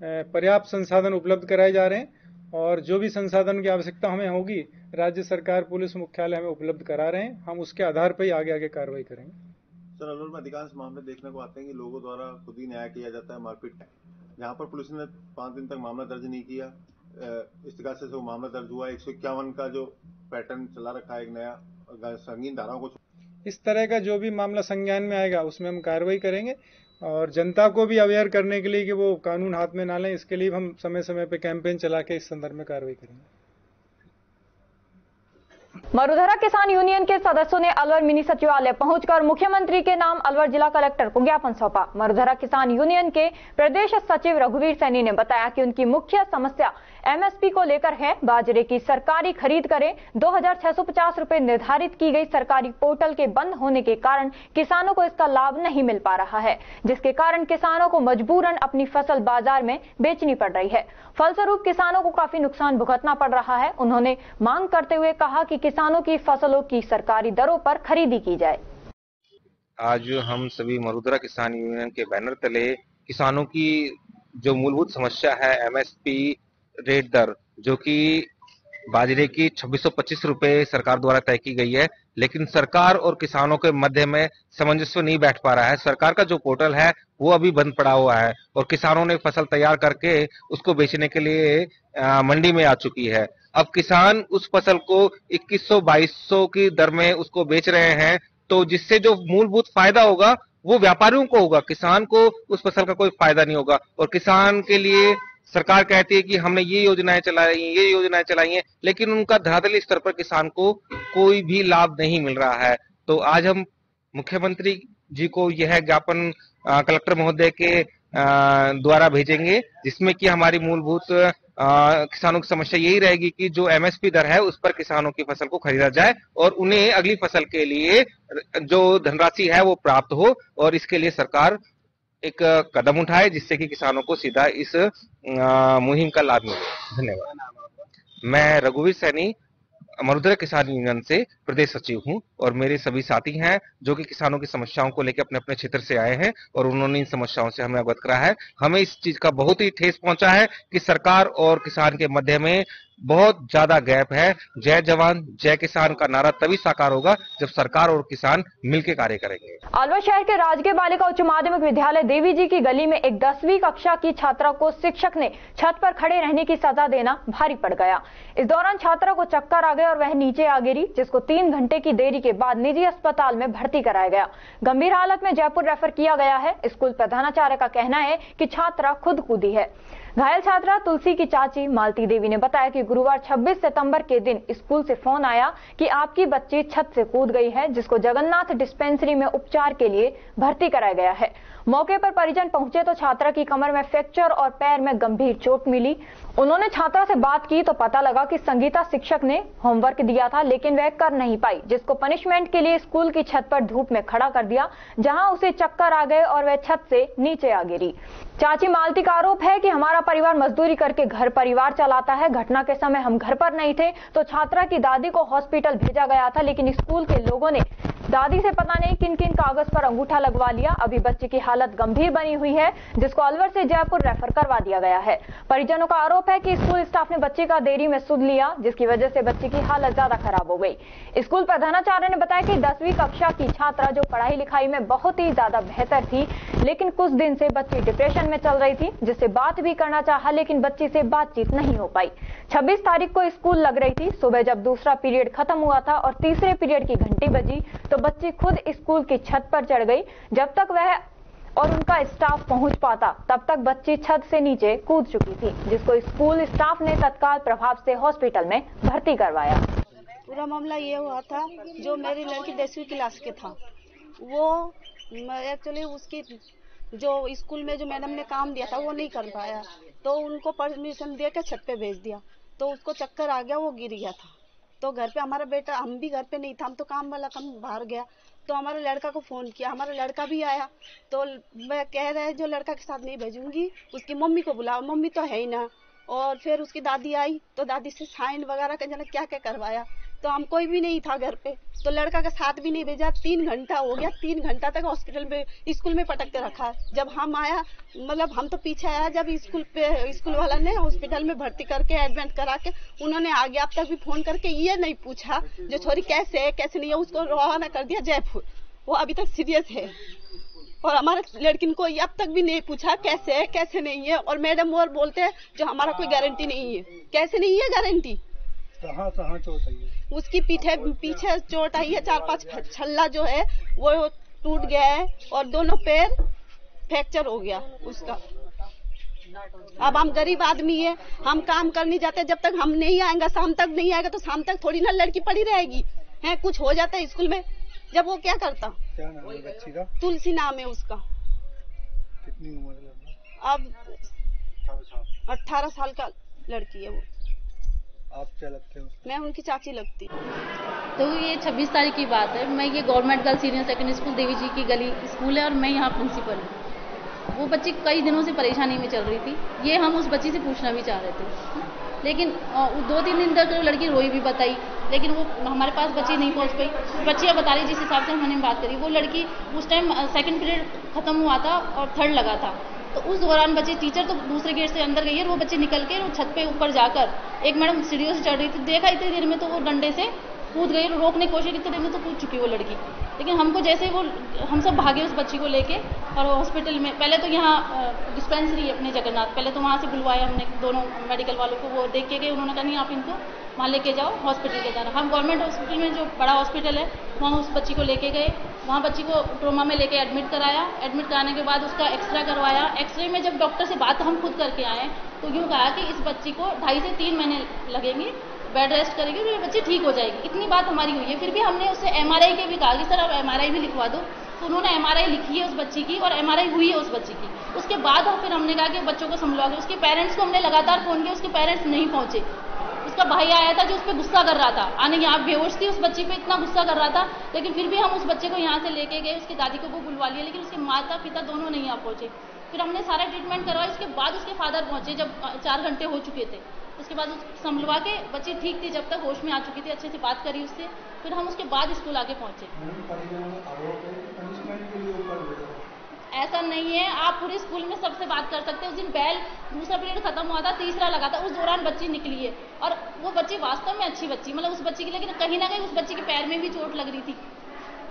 पर्याप्त संसाधन उपलब्ध कराए जा रहे हैं और जो भी संसाधन की आवश्यकता हमें होगी, राज्य सरकार पुलिस मुख्यालय हमें उपलब्ध करा रहे हैं। हम उसके आधार पर ही आगे कार्रवाई करेंगे। सर, अलवर में अधिकांश मामले देखने को आते हैं कि लोगों द्वारा खुद ही न्याय किया जाता है, मारपीट। यहाँ पर पुलिस ने 5 दिन तक मामला दर्ज नहीं किया। इस तरह से जो मामला दर्ज हुआ 151 का जो पैटर्न चला रखा है, एक नया संगीन धाराओं को, इस तरह का जो भी मामला संज्ञान में आएगा उसमें हम कार्रवाई करेंगे और जनता को भी अवेयर करने के लिए कि वो कानून हाथ में ना लें, इसके लिए हम समय समय पे कैंपेन चला के इस संदर्भ में कार्रवाई करेंगे। मरुधरा किसान यूनियन के सदस्यों ने अलवर मिनी सचिवालय पहुंचकर मुख्यमंत्री के नाम अलवर जिला कलेक्टर को ज्ञापन सौंपा। मरुधरा किसान यूनियन के प्रदेश सचिव रघुवीर सैनी ने बताया कि उनकी मुख्य समस्या MSP को लेकर है। बाजरे की सरकारी खरीद करें 2650 रुपए निर्धारित की गई सरकारी पोर्टल के बंद होने के कारण किसानों को इसका लाभ नहीं मिल पा रहा है, जिसके कारण किसानों को मजबूरन अपनी फसल बाजार में बेचनी पड़ रही है। फलस्वरूप किसानों को काफी नुकसान भुगतना पड़ रहा है। उन्होंने मांग करते हुए कहा कि किसानों की फसलों की सरकारी दरों पर खरीदी की जाए। आज हम सभी मरुधरा किसान यूनियन के बैनर तले किसानों की जो मूलभूत समस्या है एमएसपी रेट दर, जो कि बाजरे की 2625 रुपए सरकार द्वारा तय की गई है, लेकिन सरकार और किसानों के मध्य में सामंजस्य नहीं बैठ पा रहा है। सरकार का जो पोर्टल है वो अभी बंद पड़ा हुआ है और किसानों ने फसल तैयार करके उसको बेचने के लिए मंडी में आ चुकी है। अब किसान उस फसल को 2100-2200 की दर में उसको बेच रहे हैं, तो जिससे जो मूलभूत फायदा होगा वो व्यापारियों को होगा, किसान को उस फसल का कोई फायदा नहीं होगा। और किसान के लिए सरकार कहती है कि हमने ये योजनाएं चलाई हैं, लेकिन उनका धरातलीय स्तर पर किसान को कोई भी लाभ नहीं मिल रहा है। तो आज हम मुख्यमंत्री जी को यह ज्ञापन कलेक्टर महोदय के द्वारा भेजेंगे, जिसमें कि हमारी मूलभूत किसानों की समस्या यही रहेगी कि जो एमएसपी दर है उस पर किसानों की फसल को खरीदा जाए और उन्हें अगली फसल के लिए जो धनराशि है वो प्राप्त हो, और इसके लिए सरकार एक कदम उठाए जिससे कि किसानों को सीधा इस मुहिम का लाभ मिले। धन्यवाद। मैं रघुवीर सैनी मरुधरा किसान यूनियन से प्रदेश सचिव हूं और मेरे सभी साथी हैं जो कि किसानों की समस्याओं को लेकर अपने अपने क्षेत्र से आए हैं और उन्होंने इन समस्याओं से हमें अवगत कराया है। हमें इस चीज का बहुत ही ठेस पहुंचा है कि सरकार और किसान के मध्य में बहुत ज्यादा गैप है। जय जवान जय किसान का नारा तभी साकार होगा जब सरकार और किसान मिलकर कार्य करेंगे। अलवर शहर के राजकीय बालिका उच्च माध्यमिक विद्यालय देवी जी की गली में एक 10वीं कक्षा की छात्रा को शिक्षक ने छत पर खड़े रहने की सजा देना भारी पड़ गया। इस दौरान छात्रा को चक्कर आ गए और वह नीचे आ गिरी, जिसको 3 घंटे की देरी के बाद निजी अस्पताल में भर्ती कराया गया। गंभीर हालत में जयपुर रेफर किया गया है। स्कूल प्रधानाचार्य का कहना है कि छात्रा खुद कूदी है। घायल छात्रा तुलसी की चाची मालती देवी ने बताया कि गुरुवार 26 सितंबर के दिन स्कूल से फोन आया कि आपकी बच्ची छत से कूद गई है, जिसको जगन्नाथ डिस्पेंसरी में उपचार के लिए भर्ती कराया गया है। मौके पर परिजन पहुंचे तो छात्रा की कमर में फ्रैक्चर और पैर में गंभीर चोट मिली। उन्होंने छात्रा से बात की तो पता लगा कि संगीता शिक्षक ने होमवर्क दिया था लेकिन वह कर नहीं पाई, जिसको पनिशमेंट के लिए स्कूल की छत पर धूप में खड़ा कर दिया, जहां उसे चक्कर आ गए और वह छत से नीचे आ गिरी। चाची मालती का आरोप है कि हमारा परिवार मजदूरी करके घर परिवार चलाता है। घटना के समय हम घर पर नहीं थे तो छात्रा की दादी को हॉस्पिटल भेजा गया था, लेकिन स्कूल के लोगों ने दादी से पता नहीं किन किन कागज पर अंगूठा लगवा लिया। अभी बच्ची की हालत गंभीर बनी हुई है, जिसको अलवर से जयपुर रेफर करवा दिया गया है। परिजनों का आरोप है कि स्कूल स्टाफ ने बच्ची का देरी में सुध लिया, जिसकी वजह से बच्ची की हालत ज्यादा खराब हो गई। स्कूल प्रधानाचार्य ने बताया कि 10वीं कक्षा की छात्रा जो पढ़ाई लिखाई में बहुत ही ज्यादा बेहतर थी, लेकिन कुछ दिन से बच्ची डिप्रेशन में चल रही थी, जिससे बात भी करना चाहा लेकिन बच्ची से बातचीत नहीं हो पाई। 26 तारीख को स्कूल लग रही थी। सुबह जब दूसरा पीरियड खत्म हुआ था और तीसरे पीरियड की घंटी बजी तो बच्ची खुद स्कूल की छत पर चढ़ गई। जब तक वह और उनका स्टाफ पहुंच पाता तब तक बच्ची छत से नीचे कूद चुकी थी, जिसको स्कूल स्टाफ ने तत्काल प्रभाव से हॉस्पिटल में भर्ती करवाया। पूरा मामला ये हुआ था, जो मेरी लड़की 10वीं क्लास के था, वो एक्चुअली उसकी जो स्कूल में जो मैडम ने काम दिया था वो नहीं कर पाया, तो उनको परमिशन दे के छत पे भेज दिया, तो उसको चक्कर आ गया, वो गिर गया था। तो घर पे हमारा बेटा, हम भी घर पे नहीं था, हम तो काम वाला काम बाहर गया, तो हमारे लड़का को फोन किया, हमारा लड़का भी आया, तो मैं कह रहे जो लड़का के साथ नहीं भेजूंगी, उसकी मम्मी को बुलाओ, मम्मी तो है ही ना। और फिर उसकी दादी आई तो दादी से साइन वगैरह का जाने क्या क्या करवाया, तो हम कोई भी नहीं था घर पे, तो लड़का का साथ भी नहीं भेजा। 3 घंटा हो गया, 3 घंटा तक हॉस्पिटल में स्कूल में पटक के रखा। जब हम आया, मतलब हम तो पीछे आया, जब स्कूल वाला ने हॉस्पिटल में भर्ती करके एडमिट करा के उन्होंने आगे अब तक भी फोन करके ये नहीं पूछा जो छोरी कैसे है कैसे नहीं है, उसको रवाना कर दिया जयपुर। वो अभी तक सीरियस है और हमारे लड़की को अब तक भी नहीं पूछा कैसे है कैसे नहीं है। और मैडम और बोलते हैं जो हमारा कोई गारंटी नहीं है, कैसे नहीं है गारंटी। कहाँ चोट आई है? उसकी पीछे चोट आई है, 4-5 छल्ला जो है वो टूट गया है और दोनों पैर फ्रैक्चर हो गया उसका। अब हम गरीब आदमी है, हम काम करने जाते, जब तक हम नहीं आएंगे, शाम तक नहीं आएगा तो शाम तक थोड़ी ना लड़की पड़ी रहेगी है। कुछ हो जाता है स्कूल में, जब वो क्या करता। क्या नाम है बच्ची का? तुलसी नाम है उसका। कितनी उम्र है? अब 18 साल का लड़की है वो। आप क्या लगते हो? मैं उनकी चाची लगती। तो ये 26 तारीख की बात है। मैं ये government girls senior secondary school Devi ji की गली स्कूल है और मैं यहाँ प्रिंसिपल हूँ। वो बच्ची कई दिनों से परेशानी में चल रही थी, ये हम उस बच्ची से पूछना भी चाह रहे थे। लेकिन 2-3 दिन तक लड़की रोई भी बताई, लेकिन वो हमारे पास बच्ची नहीं पहुंच पाई। बच्चियाँ बता रही जिस हिसाब से हमने बात करी, वो लड़की उस टाइम सेकंड पीरियड खत्म हुआ था और थर्ड लगा था, तो उस दौरान बच्ची, टीचर तो दूसरे गेट से अंदर गई है, वो बच्ची निकल के वो छत पे ऊपर जाकर एक मैडम सीढ़ियों से चढ़ रही थी, देखा इतनी देर में तो वो डंडे से कूद गई, रोकने की कोशिश, इतने देर में तो कूद चुकी वो लड़की। लेकिन हमको जैसे वो, हम सब भागे उस बच्ची को लेके और हॉस्पिटल में, पहले तो यहाँ डिस्पेंसरी है अपने जगन्नाथ, पहले तो वहाँ से बुलवाया हमने दोनों मेडिकल वालों को, वो देख के गए, उन्होंने कहा नहीं आप इनको वहाँ लेके जाओ, हॉस्पिटल ले जाना। हम गवर्नमेंट हॉस्पिटल में, जो बड़ा हॉस्पिटल है, वहाँ उस बच्ची को लेके गए, वहाँ बच्ची को ट्रोमा में लेके एडमिट कराया। एडमिट कराने के बाद उसका एक्सरे करवाया। एक्सरे में जब डॉक्टर से बात हम खुद करके आए तो यूँ कहा कि इस बच्ची को 2.5 से 3 महीने लगेंगे, बेड रेस्ट करेगी तो ये बच्ची ठीक हो जाएगी। इतनी बात हमारी हुई है। फिर भी हमने उससे MRI के भी कहा कि सर आप MRI भी लिखवा दो, तो उन्होंने MRI लिखी है उस बच्ची की और MRI हुई है उस बच्ची की। उसके बाद फिर हमने कहा कि बच्चों को संभलवा के, उसके पेरेंट्स को हमने लगातार फोन किया, उसके पेरेंट्स नहीं पहुंचे। उसका भाई आया था जो उस पर गुस्सा कर रहा था, आने यहाँ बेहोश थी, उस बच्ची पे इतना गुस्सा कर रहा था, लेकिन फिर भी हम उस बच्चे को यहाँ से लेके गए, उसकी दादी को वो बुलवा लिया, लेकिन उसके माता पिता दोनों नहीं आ पहुंचे। फिर हमने सारा ट्रीटमेंट करवाया, उसके बाद उसके फादर पहुंचे जब 4 घंटे हो चुके थे। उसके बाद संभलवा के बच्ची ठीक थी, जब तक होश में आ चुकी थी, अच्छे से बात करी उससे, फिर हम उसके बाद स्कूल आके पहुंचे। ऐसा नहीं है, आप पूरे स्कूल में सबसे बात कर सकते हैं। उस दिन बैल दूसरा पीरियड खत्म हुआ था, तीसरा लगा था, उस दौरान बच्ची निकली है और वो बच्ची वास्तव में अच्छी बच्ची, मतलब उस बच्ची की, लेकिन कहीं ना कहीं उस बच्ची के पैर में भी चोट लग रही थी।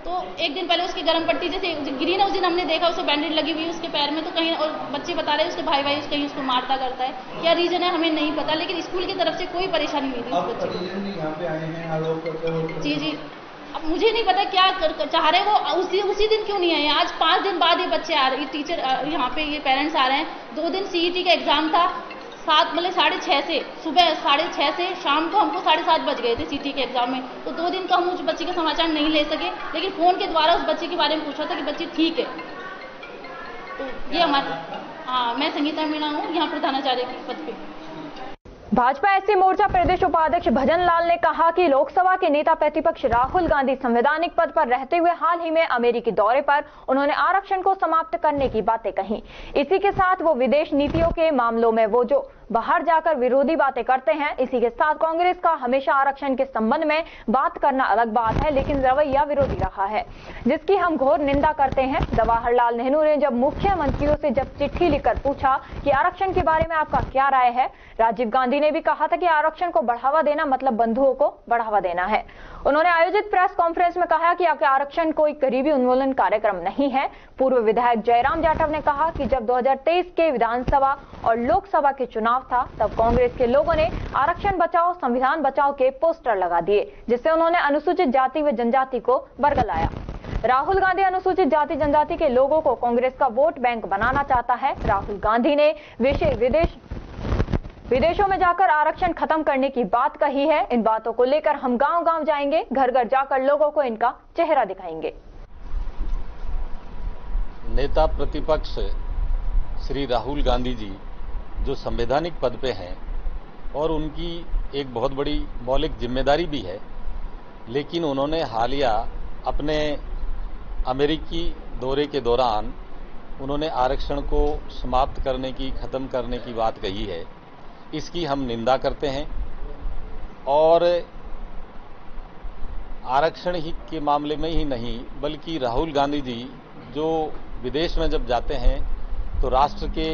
तो एक दिन पहले उसकी गर्म पट्टी जैसे गिरी ना, उस दिन हमने देखा उसको बैंडेज लगी हुई उसके पैर में, तो कहीं, और बच्चे बता रहे उसके भाई कहीं उसको मारता करता है, क्या रीजन है हमें नहीं पता, लेकिन स्कूल की तरफ से कोई परेशानी नहीं थी उस बच्चे को। जी, अब मुझे नहीं पता क्या चाह रहे वो, उसी दिन क्यों नहीं आए। आज 5 दिन बाद ये बच्चे आ रहे, टीचर यहाँ पे, ये पेरेंट्स आ रहे हैं। 2 दिन CET का एग्जाम था, 6:30 से सुबह 6:30 से शाम को हमको 7:30 बज गए थे CET के एग्जाम में। तो 2 दिन का हम उस बच्ची का समाचार नहीं ले सके, लेकिन फोन के द्वारा उस बच्ची के बारे में पूछा था कि बच्ची ठीक है। तो ये हमारा, हाँ, मैं संगीता मीणा हूँ, यहाँ प्रधानाचार्य के पद पे। भाजपा SC मोर्चा प्रदेश उपाध्यक्ष भजन लाल ने कहा कि लोकसभा के नेता प्रतिपक्ष राहुल गांधी संवैधानिक पद पर रहते हुए हाल ही में अमेरिकी दौरे पर उन्होंने आरक्षण को समाप्त करने की बातें कही। इसी के साथ वो विदेश नीतियों के मामलों में वो जो बाहर जाकर विरोधी बातें करते हैं, इसी के साथ कांग्रेस का हमेशा आरक्षण के संबंध में बात करना अलग बात है, लेकिन रवैया विरोधी रहा है, जिसकी हम घोर निंदा करते हैं। जवाहरलाल नेहरू ने जब मुख्यमंत्रियों से चिट्ठी लिखकर पूछा कि आरक्षण के बारे में आपका क्या राय है, राजीव गांधी ने भी कहा था कि आरक्षण को बढ़ावा देना मतलब बंधुओं को बढ़ावा देना है। उन्होंने आयोजित प्रेस कॉन्फ्रेंस में कहा कि आरक्षण कोई गरीबी उन्मूलन कार्यक्रम नहीं है। पूर्व विधायक जयराम जाटव ने कहा कि जब 2023 के विधानसभा और लोकसभा के चुनाव था, तब कांग्रेस के लोगों ने आरक्षण बचाओ संविधान बचाओ के पोस्टर लगा दिए, जिससे उन्होंने अनुसूचित जाति व जनजाति को बरगलाया। राहुल गांधी अनुसूचित जाति जनजाति के लोगों को कांग्रेस का वोट बैंक बनाना चाहता है। राहुल गांधी ने विदेशों में जाकर आरक्षण खत्म करने की बात कही है। इन बातों को लेकर हम गांव-गांव जाएंगे, घर घर जाकर लोगों को इनका चेहरा दिखाएंगे। नेता प्रतिपक्ष श्री राहुल गांधी जी जो संवैधानिक पद पे हैं और उनकी एक बहुत बड़ी मौलिक जिम्मेदारी भी है, लेकिन उन्होंने हालिया अपने अमेरिकी दौरे के दौरान उन्होंने आरक्षण को समाप्त करने की, खत्म करने की बात कही है। इसकी हम निंदा करते हैं और आरक्षण ही के मामले में ही नहीं, बल्कि राहुल गांधी जी जो विदेश में जब जाते हैं तो राष्ट्र के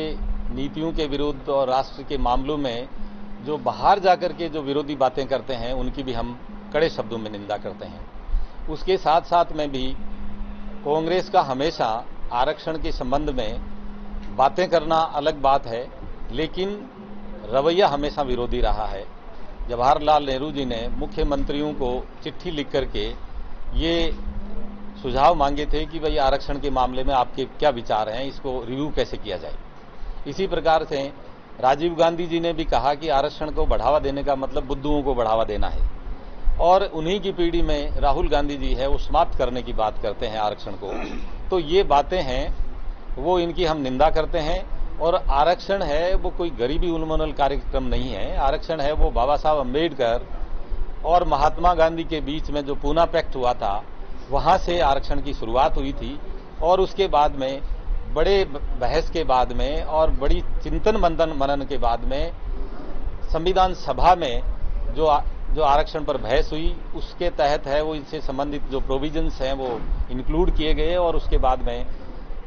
नीतियों के विरुद्ध और राष्ट्र के मामलों में जो बाहर जाकर के जो विरोधी बातें करते हैं, उनकी भी हम कड़े शब्दों में निंदा करते हैं। उसके साथ साथ में भी कांग्रेस का हमेशा आरक्षण के संबंध में बातें करना अलग बात है, लेकिन रवैया हमेशा विरोधी रहा है। जवाहरलाल नेहरू जी ने मुख्यमंत्रियों को चिट्ठी लिख करके ये सुझाव मांगे थे कि भाई आरक्षण के मामले में आपके क्या विचार हैं, इसको रिव्यू कैसे किया जाए। इसी प्रकार से राजीव गांधी जी ने भी कहा कि आरक्षण को बढ़ावा देने का मतलब बुद्धुओं को बढ़ावा देना है, और उन्हीं की पीढ़ी में राहुल गांधी जी है वो समाप्त करने की बात करते हैं आरक्षण को। तो ये बातें हैं वो इनकी हम निंदा करते हैं। और आरक्षण है वो कोई गरीबी उन्मूलन कार्यक्रम नहीं है। आरक्षण है वो बाबा साहब अम्बेडकर और महात्मा गांधी के बीच में जो पूना पैक्ट हुआ था, वहां से आरक्षण की शुरुआत हुई थी, और उसके बाद में बड़े बहस के बाद में और बड़ी चिंतन मनन के बाद में संविधान सभा में जो आरक्षण पर बहस हुई उसके तहत है वो इससे संबंधित जो प्रोविजंस हैं वो इंक्लूड किए गए और उसके बाद में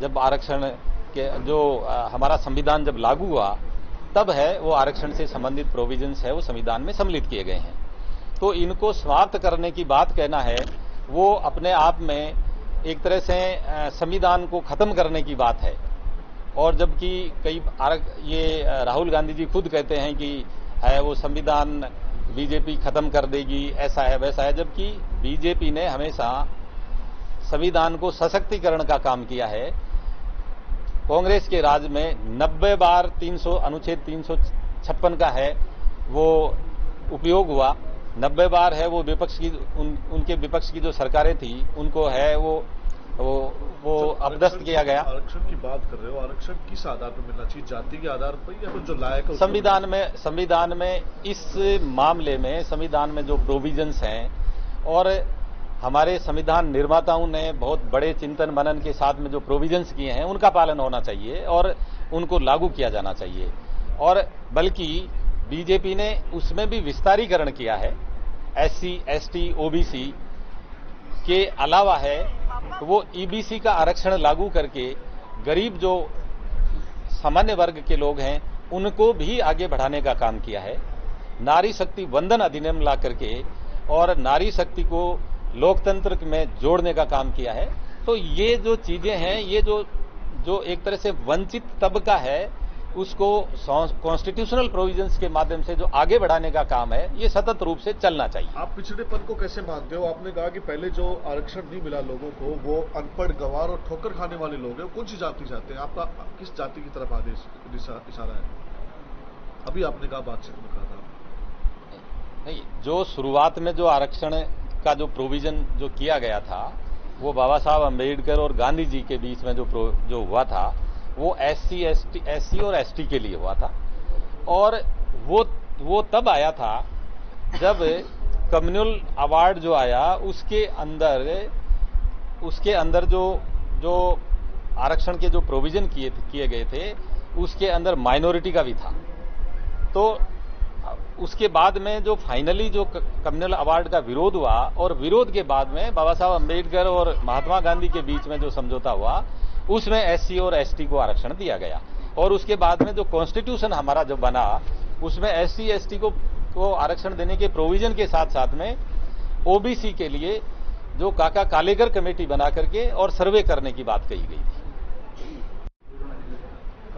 जब आरक्षण के जो हमारा संविधान जब लागू हुआ तब है वो आरक्षण से संबंधित प्रोविजंस है वो संविधान में सम्मिलित किए गए हैं। तो इनको समाप्त करने की बात कहना है वो अपने आप में एक तरह से संविधान को खत्म करने की बात है। और जबकि ये राहुल गांधी जी खुद कहते हैं कि है वो संविधान बीजेपी खत्म कर देगी, ऐसा है वैसा है, जबकि बीजेपी ने हमेशा संविधान को सशक्तिकरण का काम किया है। कांग्रेस के राज में 90 बार अनुच्छेद 356 का है वो उपयोग हुआ, 90 बार है वो विपक्ष की उनके विपक्ष की जो सरकारें थी उनको है वो अपदस्थ किया गया। आरक्षण की बात कर रहे हो, आरक्षण किस आधार पर मिलना चाहिए, जाति के आधार पर या फिर जो लायक है? संविधान में इस मामले में संविधान में जो प्रोविजंस हैं और हमारे संविधान निर्माताओं ने बहुत बड़े चिंतन मनन के साथ में जो प्रोविजंस किए हैं उनका पालन होना चाहिए और उनको लागू किया जाना चाहिए। और बल्कि बीजेपी ने उसमें भी विस्तारीकरण किया है, SC, ST, OBC के अलावा है वो EBC का आरक्षण लागू करके गरीब जो सामान्य वर्ग के लोग हैं उनको भी आगे बढ़ाने का काम किया है। नारी शक्ति वंदन अधिनियम ला करके और नारी शक्ति को लोकतंत्र में जोड़ने का काम किया है। तो ये जो चीजें हैं, ये जो एक तरह से वंचित तबका है उसको कॉन्स्टिट्यूशनल प्रोविजंस के माध्यम से जो आगे बढ़ाने का काम है ये सतत रूप से चलना चाहिए। आप पिछड़ेपन को कैसे मानते हो? आपने कहा कि पहले जो आरक्षण नहीं मिला लोगों को वो अनपढ़, गंवार और ठोकर खाने वाले लोग हैं। कौन सी जाति चाहते हैं? आपका किस जाति की तरफ आदेश इशारा है? अभी आपने कहा बातचीत में कहा था नहीं, जो शुरुआत में जो आरक्षण का जो प्रोविजन जो किया गया था वो बाबा साहब अम्बेडकर और गांधी जी के बीच में जो हुआ था वो SC और ST के लिए हुआ था। और वो तब आया था जब कम्युनल अवार्ड जो आया उसके अंदर जो आरक्षण के जो प्रोविजन किए गए थे उसके अंदर माइनॉरिटी का भी था। तो उसके बाद में जो फाइनली जो कम्युनल अवार्ड का विरोध हुआ और विरोध के बाद में बाबा साहब अम्बेडकर और महात्मा गांधी के बीच में जो समझौता हुआ उसमें SC और ST को आरक्षण दिया गया। और उसके बाद में जो कॉन्स्टिट्यूशन हमारा जो बना उसमें SC ST को आरक्षण देने के प्रोविजन के साथ साथ में OBC के लिए जो काका कालेकर कमेटी बना करके और सर्वे करने की बात कही गई थी।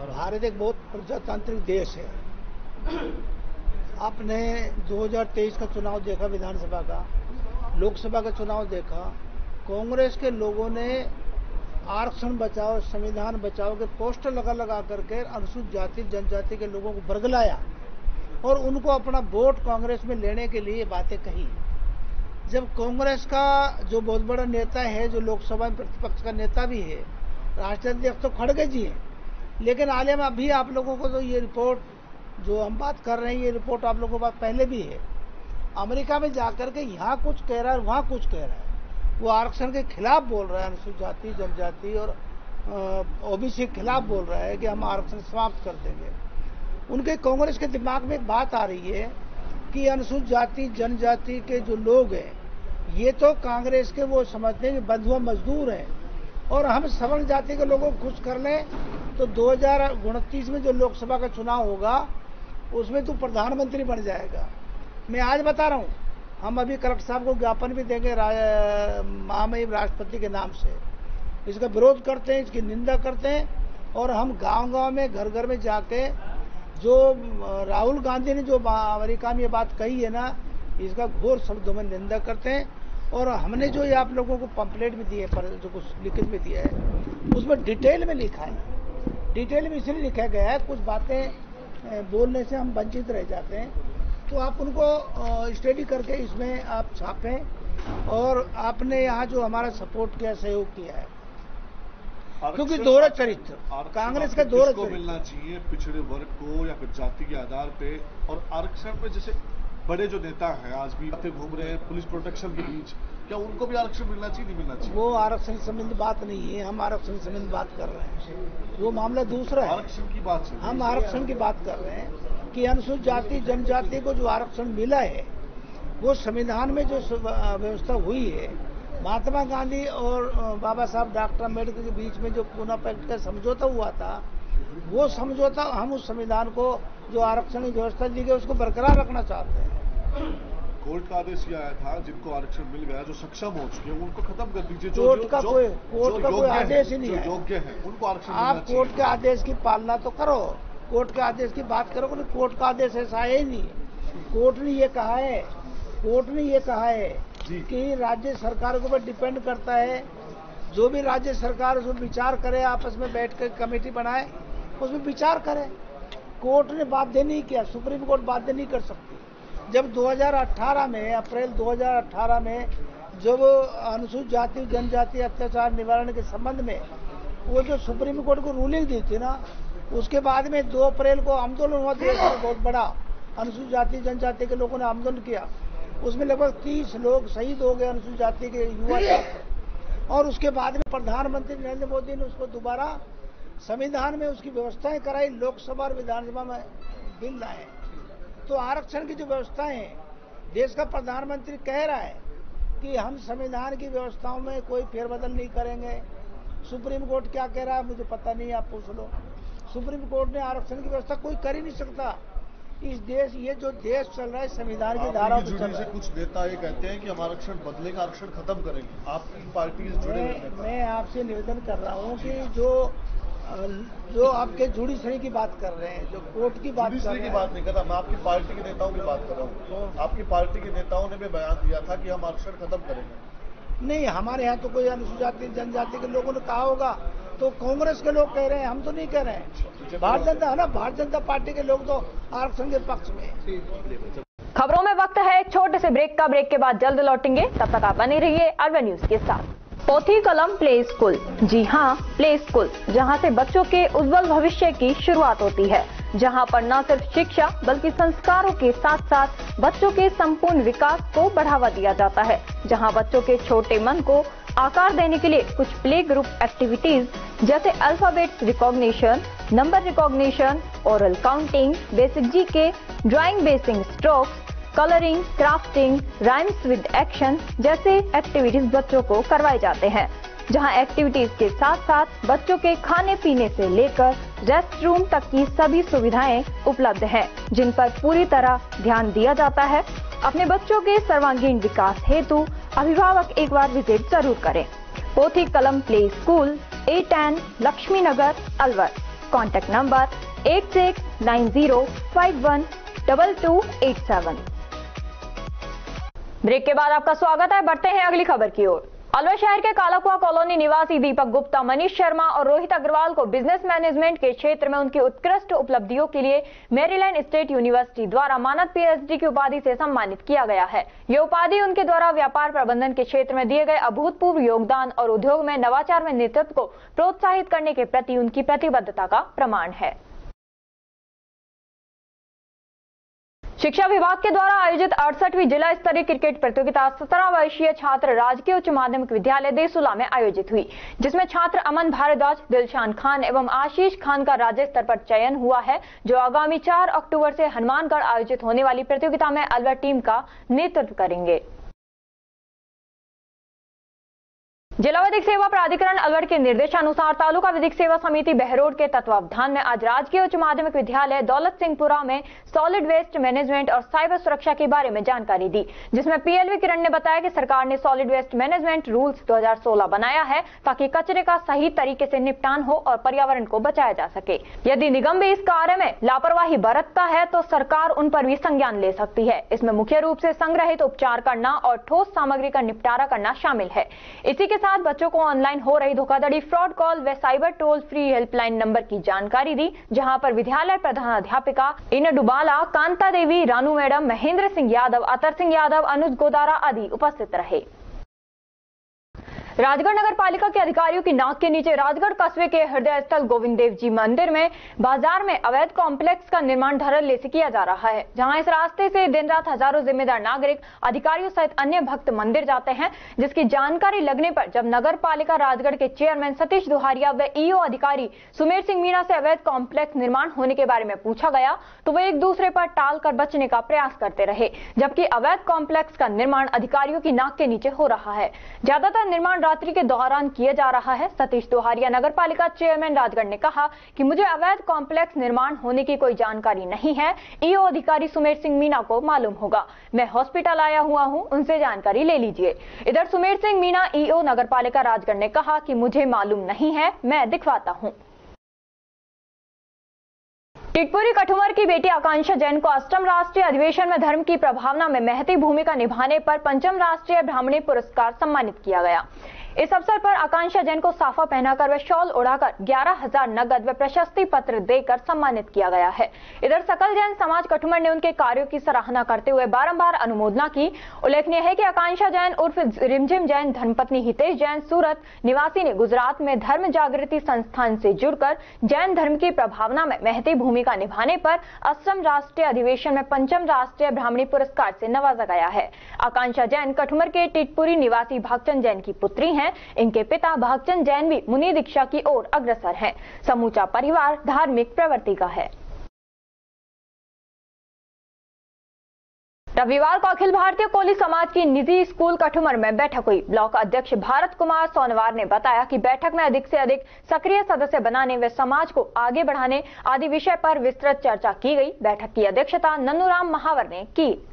और भारत एक बहुत प्रजातांत्रिक देश है। आपने 2023 का चुनाव देखा, विधानसभा का, लोकसभा का चुनाव देखा। कांग्रेस के लोगों ने आरक्षण बचाओ, संविधान बचाओ के पोस्टर लगा करके अनुसूचित जाति जनजाति के लोगों को बरगलाया और उनको अपना वोट कांग्रेस में लेने के लिए बातें कही। जब कांग्रेस का जो बहुत बड़ा नेता है, जो लोकसभा में प्रतिपक्ष का नेता भी है, राष्ट्रीय अध्यक्ष तो खड़गे जी है, लेकिन हाल में अभी आप लोगों को तो ये रिपोर्ट जो हम बात कर रहे हैं ये रिपोर्ट आप लोगों को बात पहले भी है। अमेरिका में जाकर के यहाँ कुछ कह रहा है, वहाँ कुछ कह रहा है। वो आरक्षण के खिलाफ बोल रहा है, अनुसूचित जाति जनजाति और OBC के खिलाफ बोल रहा है कि हम आरक्षण समाप्त कर देंगे। उनके कांग्रेस के दिमाग में एक बात आ रही है कि अनुसूचित जाति जनजाति के जो लोग हैं ये तो कांग्रेस के वो समझते हैं कि बंधुआ मजदूर हैं और हम सवर्ण जाति के लोगों को खुश कर लें तो 2029 में जो लोकसभा का चुनाव होगा उसमें तू प्रधानमंत्री बन जाएगा। मैं आज बता रहा हूँ, हम अभी कलेक्टर साहब को ज्ञापन भी देंगे महामहिम राष्ट्रपति के नाम से। इसका विरोध करते हैं, इसकी निंदा करते हैं और हम गांव-गांव में घर घर में जाके जो राहुल गांधी ने जो अमेरिका में ये बात कही है ना, इसका घोर शब्दों में निंदा करते हैं। और हमने जो ये आप लोगों को पंपलेट में दिए पर जो कुछ लिखित में दिया है उसमें डिटेल में लिखा है। डिटेल में इसलिए लिखा गया है, कुछ बातें बोलने से हम वंचित रह जाते हैं तो आप उनको स्टडी करके इसमें आप छापें। और आपने यहाँ जो हमारा सपोर्ट किया, सहयोग किया है, क्योंकि दोहरा चरित्र कांग्रेस का दोहरा चरित्र मिलना चाहिए पिछड़े वर्ग को या फिर जाति के आधार पे। और आरक्षण पे जैसे बड़े जो नेता हैं आज भी घूम रहे हैं पुलिस प्रोटेक्शन के बीच, क्या उनको भी आरक्षण मिलना चाहिए, नहीं मिलना चाहिए? वो आरक्षण संबंधी बात नहीं है, हम आरक्षण संबंधी बात कर रहे हैं, वो मामला दूसरा है। आरक्षण की बात, हम आरक्षण की बात कर रहे हैं। कि अनुसूचित जाति जनजाति को जो आरक्षण मिला है वो संविधान में जो व्यवस्था हुई है, महात्मा गांधी और बाबा साहब डॉक्टर अम्बेडकर के बीच में जो पूना पैक्ट का समझौता हुआ था, वो समझौता हम उस संविधान को जो आरक्षण की व्यवस्था दी गई उसको बरकरार रखना चाहते हैं। कोर्ट का आदेश ये आया था जिनको आरक्षण मिल गया, जो सक्षम हो चुके हैं उनको खत्म कर दीजिए। कोर्ट का कोई आदेश ही नहीं है, योग्य है उनको आरक्षण। आप कोर्ट के आदेश की पालना तो करो, कोर्ट के आदेश की बात करो, कोर्ट का आदेश ऐसा है ही नहीं। कोर्ट ने ये कहा है कि राज्य सरकार के ऊपर डिपेंड करता है, जो भी राज्य सरकार उसमें विचार करे, आपस में बैठ कर कमेटी बनाए, उसमें विचार करे। कोर्ट ने बाध्य नहीं किया, सुप्रीम कोर्ट बाध्य नहीं कर सकती। जब 2018 में, अप्रैल 2018 में जब अनुसूचित जाति जनजाति अत्याचार निवारण के संबंध में वो जो सुप्रीम कोर्ट को रूलिंग दी थी ना, उसके बाद में 2 अप्रैल को आंदोलन हुआ देश में बहुत बड़ा, अनुसूचित जाति जनजाति के लोगों ने आंदोलन किया। उसमें लगभग 30 लोग शहीद हो गए, अनुसूचित जाति के युवा छात्र। और उसके बाद में प्रधानमंत्री नरेंद्र मोदी ने उसको दोबारा संविधान में उसकी व्यवस्थाएं कराई, लोकसभा और विधानसभा में बिल लाए। तो आरक्षण की जो व्यवस्थाएं हैं, देश का प्रधानमंत्री कह रहा है कि हम संविधान की व्यवस्थाओं में कोई फेरबदल नहीं करेंगे। सुप्रीम कोर्ट क्या कह रहा है मुझे पता नहीं, आप पूछ लो। सुप्रीम कोर्ट ने आरक्षण की व्यवस्था कोई कर ही नहीं सकता। इस देश, ये जो देश चल रहा है संविधान की धाराओं पर चल रहा है। कुछ नेता ये कहते हैं कि हम आरक्षण बदलेंगे, आरक्षण खत्म करेंगे। आप पार्टी से जुड़े हुए हैं। मैं आपसे निवेदन कर रहा हूँ कि जो आपके जुडिशरी की बात कर रहे हैं, जो कोर्ट की बात कर रहे हैं, की बात नहीं कर रहा मैं, आपकी पार्टी के नेताओं की बात कर रहा हूँ। आपकी पार्टी के नेताओं ने भी बयान दिया था कि हम आरक्षण खत्म करेंगे। नहीं, हमारे यहाँ तो कोई अनुसूचित जाति जनजाति के लोगों ने कहा होगा, तो कांग्रेस के लोग कह रहे हैं, हम तो नहीं कह रहे हैं। भारतीय जनता पार्टी के लोग तो आरक्षण के पक्ष में। खबरों में वक्त है एक छोटे से ब्रेक का। ब्रेक के बाद जल्द लौटेंगे, तब तक आप बने रहिए अलवर न्यूज के साथ। पोथी कलम प्ले स्कूल, जी हाँ, प्ले स्कूल, जहाँ से बच्चों के उज्जवल भविष्य की शुरुआत होती है, जहाँ पर न सिर्फ शिक्षा बल्कि संस्कारों के साथ साथ बच्चों के संपूर्ण विकास को बढ़ावा दिया जाता है, जहाँ बच्चों के छोटे मन को आकार देने के लिए कुछ प्ले ग्रुप एक्टिविटीज जैसे alphabet recognition, number recognition, oral counting, basic GK, drawing basic strokes, colouring, crafting, rhymes with action जैसे एक्टिविटीज बच्चों को करवाए जाते हैं, जहां एक्टिविटीज के साथ साथ बच्चों के खाने पीने से लेकर रेस्ट रूम तक की सभी सुविधाएं उपलब्ध हैं, जिन पर पूरी तरह ध्यान दिया जाता है। अपने बच्चों के सर्वांगीण विकास हेतु अभिभावक एक बार विजिट जरूर करें। Pothi Kalam play school, A10 Lakshmi Nagar, Alwar. Contact number 8690512287। Break के बाद आपका स्वागत है। बढ़ते हैं अगली खबर की ओर। अलवर शहर के कालाकुआ कॉलोनी निवासी दीपक गुप्ता, मनीष शर्मा और रोहित अग्रवाल को बिजनेस मैनेजमेंट के क्षेत्र में उनकी उत्कृष्ट उपलब्धियों के लिए मैरीलैंड स्टेट यूनिवर्सिटी द्वारा मानद PhD की उपाधि से सम्मानित किया गया है। ये उपाधि उनके द्वारा व्यापार प्रबंधन के क्षेत्र में दिए गए अभूतपूर्व योगदान और उद्योग में नवाचार में नेतृत्व को प्रोत्साहित करने के प्रति उनकी प्रतिबद्धता का प्रमाण है। शिक्षा विभाग के द्वारा आयोजित 68वीं जिला स्तरीय क्रिकेट प्रतियोगिता 17 वर्षीय छात्र राजकीय उच्च माध्यमिक विद्यालय देसुला में आयोजित हुई, जिसमें छात्र अमन भारद्वाज, दिलशान खान एवं आशीष खान का राज्य स्तर पर चयन हुआ है, जो आगामी 4 अक्टूबर से हनुमानगढ़ आयोजित होने वाली प्रतियोगिता में अलवर टीम का नेतृत्व करेंगे। जिला विधिक सेवा प्राधिकरण अलवर के निर्देशानुसार तालुका विधिक सेवा समिति बहरोड के तत्वावधान में आज राजकीय उच्च माध्यमिक विद्यालय दौलत सिंहपुरा में सॉलिड वेस्ट मैनेजमेंट और साइबर सुरक्षा के बारे में जानकारी दी, जिसमें PLV किरण ने बताया कि सरकार ने सॉलिड वेस्ट मैनेजमेंट रूल्स 2016 बनाया है ताकि कचरे का सही तरीके से निपटान हो और पर्यावरण को बचाया जा सके। यदि निगम भी इस कार्य में लापरवाही बरतता है तो सरकार उन पर भी संज्ञान ले सकती है। इसमें मुख्य रूप से संग्रहित उपचार करना और ठोस सामग्री का निपटारा करना शामिल है। इसी के साथ बच्चों को ऑनलाइन हो रही धोखाधड़ी, फ्रॉड कॉल व cyber toll free helpline number की जानकारी दी, जहां पर विद्यालय प्रधानाध्यापिका इनडुबाला, कांता देवी, रानू मैडम, महेंद्र सिंह यादव, अतर सिंह यादव, अनुज गोदारा आदि उपस्थित रहे। राजगढ़ नगर पालिका के अधिकारियों की नाक के नीचे राजगढ़ कस्बे के हृदय स्थल गोविंद देव जी मंदिर में बाजार में अवैध कॉम्प्लेक्स का निर्माण धड़ल्ले से किया जा रहा है, जहां इस रास्ते से दिन रात हजारों जिम्मेदार नागरिक, अधिकारियों सहित अन्य भक्त मंदिर जाते हैं। जिसकी जानकारी लगने पर जब नगर पालिका राजगढ़ के चेयरमैन सतीश दुहारिया व ईओ अधिकारी सुमेर सिंह मीणा से अवैध कॉम्प्लेक्स निर्माण होने के बारे में पूछा गया तो वे एक दूसरे पर टाल कर बचने का प्रयास करते रहे, जबकि अवैध कॉम्प्लेक्स का निर्माण अधिकारियों की नाक के नीचे हो रहा है। ज्यादातर निर्माण रात्रि के दौरान किया जा रहा है। सतीश दोहारिया नगर पालिका चेयरमैन राजगढ़ ने कहा कि मुझे अवैध कॉम्प्लेक्स निर्माण होने की कोई जानकारी नहीं है, ईओ अधिकारी सुमेर सिंह मीणा को मालूम होगा। मैं हॉस्पिटल आया हुआ हूं, उनसे जानकारी ले लीजिए। इधर सुमेर सिंह मीणा ईओ नगर पालिका राजगढ़ ने कहा कि मुझे मालूम नहीं है, मैं दिखवाता हूं। टिटपुरी कठुमर की बेटी आकांक्षा जैन को अष्टम राष्ट्रीय अधिवेशन में धर्म की प्रभावना में महती भूमिका निभाने पर पंचम राष्ट्रीय ब्राह्मणी पुरस्कार सम्मानित किया गया। इस अवसर पर आकांक्षा जैन को साफा पहनाकर व शॉल उड़ाकर 11,000 नगद व प्रशस्ति पत्र देकर सम्मानित किया गया है। इधर सकल जैन समाज कठुमर ने उनके कार्यों की सराहना करते हुए बारंबार अनुमोदना की। उल्लेखनीय है कि आकांक्षा जैन उर्फ रिमझिम जैन धर्मपत्नी हितेश जैन सूरत निवासी ने गुजरात में धर्म जागृति संस्थान से जुड़कर जैन धर्म की प्रभावना में महती भूमिका निभाने पर अष्टम राष्ट्रीय अधिवेशन में पंचम राष्ट्रीय ब्राह्मणी पुरस्कार से नवाजा गया है। आकांक्षा जैन कठुमर के टिटपुरी निवासी भागचंद जैन की पुत्री हैं। इनके पिता भागचंद जैन भी मुनि दीक्षा की ओर अग्रसर हैं। समूचा परिवार धार्मिक प्रवृत्ति का है। रविवार को अखिल भारतीय कोली समाज की निजी स्कूल कठुमर में बैठक हुई। ब्लॉक अध्यक्ष भारत कुमार सोनवार ने बताया कि बैठक में अधिक से अधिक सक्रिय सदस्य बनाने व समाज को आगे बढ़ाने आदि विषय पर विस्तृत चर्चा की गई। बैठक की अध्यक्षता नन्नूराम महावर ने की।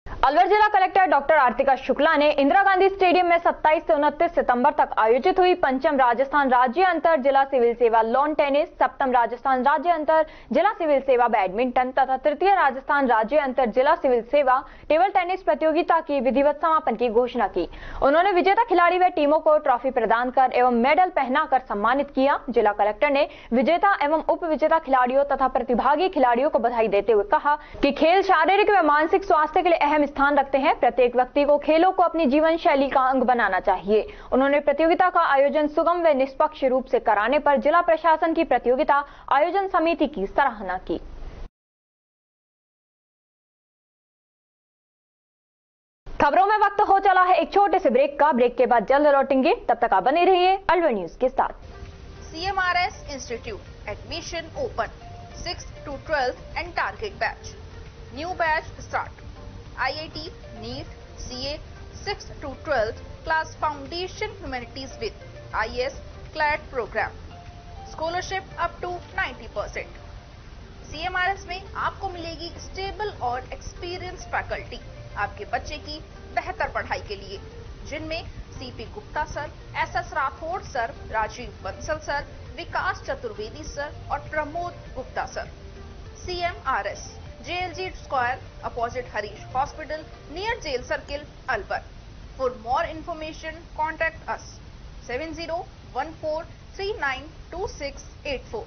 अलवर जिला कलेक्टर डॉक्टर आरतिका शुक्ला ने इंदिरा गांधी स्टेडियम में 27 से 29 सितंबर तक आयोजित हुई पंचम राजस्थान राज्य अंतर जिला सिविल सेवा लॉन टेनिस, सप्तम राजस्थान राज्य अंतर जिला सिविल सेवा बैडमिंटन तथा तृतीय राजस्थान राज्य अंतर जिला सिविल सेवा टेबल टेनिस प्रतियोगिता की विधिवत समापन की घोषणा की। उन्होंने विजेता खिलाड़ी व टीमों को ट्रॉफी प्रदान कर एवं मेडल पहनाकर सम्मानित किया। जिला कलेक्टर ने विजेता एवं उप विजेता खिलाड़ियों तथा प्रतिभागी खिलाड़ियों को बधाई देते हुए कहा कि खेल शारीरिक व मानसिक स्वास्थ्य के लिए अहम स्थान रखते हैं। प्रत्येक व्यक्ति को खेलों को अपनी जीवन शैली का अंग बनाना चाहिए। उन्होंने प्रतियोगिता का आयोजन सुगम व निष्पक्ष रूप से कराने पर जिला प्रशासन की प्रतियोगिता आयोजन समिति की सराहना की। खबरों में वक्त हो चला है एक छोटे से ब्रेक का। ब्रेक के बाद जल्द लौटेंगे, तब तक आप बने रहिए अलवर न्यूज के साथ। CMRS Institute admission open 6th to 12th and target batch. New batch start. IIT, NEET, CA 6th to 12th class foundation humanities with IS CLAT program. Scholarship up to 90%. CMRS में आपको मिलेगी स्टेबल और एक्सपीरियंस फैकल्टी आपके बच्चे की बेहतर पढ़ाई के लिए, जिनमें CP Gupta sir, SS Rathore sir, Rajeev Bansal sir, Vikas Chaturvedi sir और Pramod Gupta sir. CMRS JLG Square opposite Harish Hospital near Jail Circle, Alwar. For more information, contact us 7014392684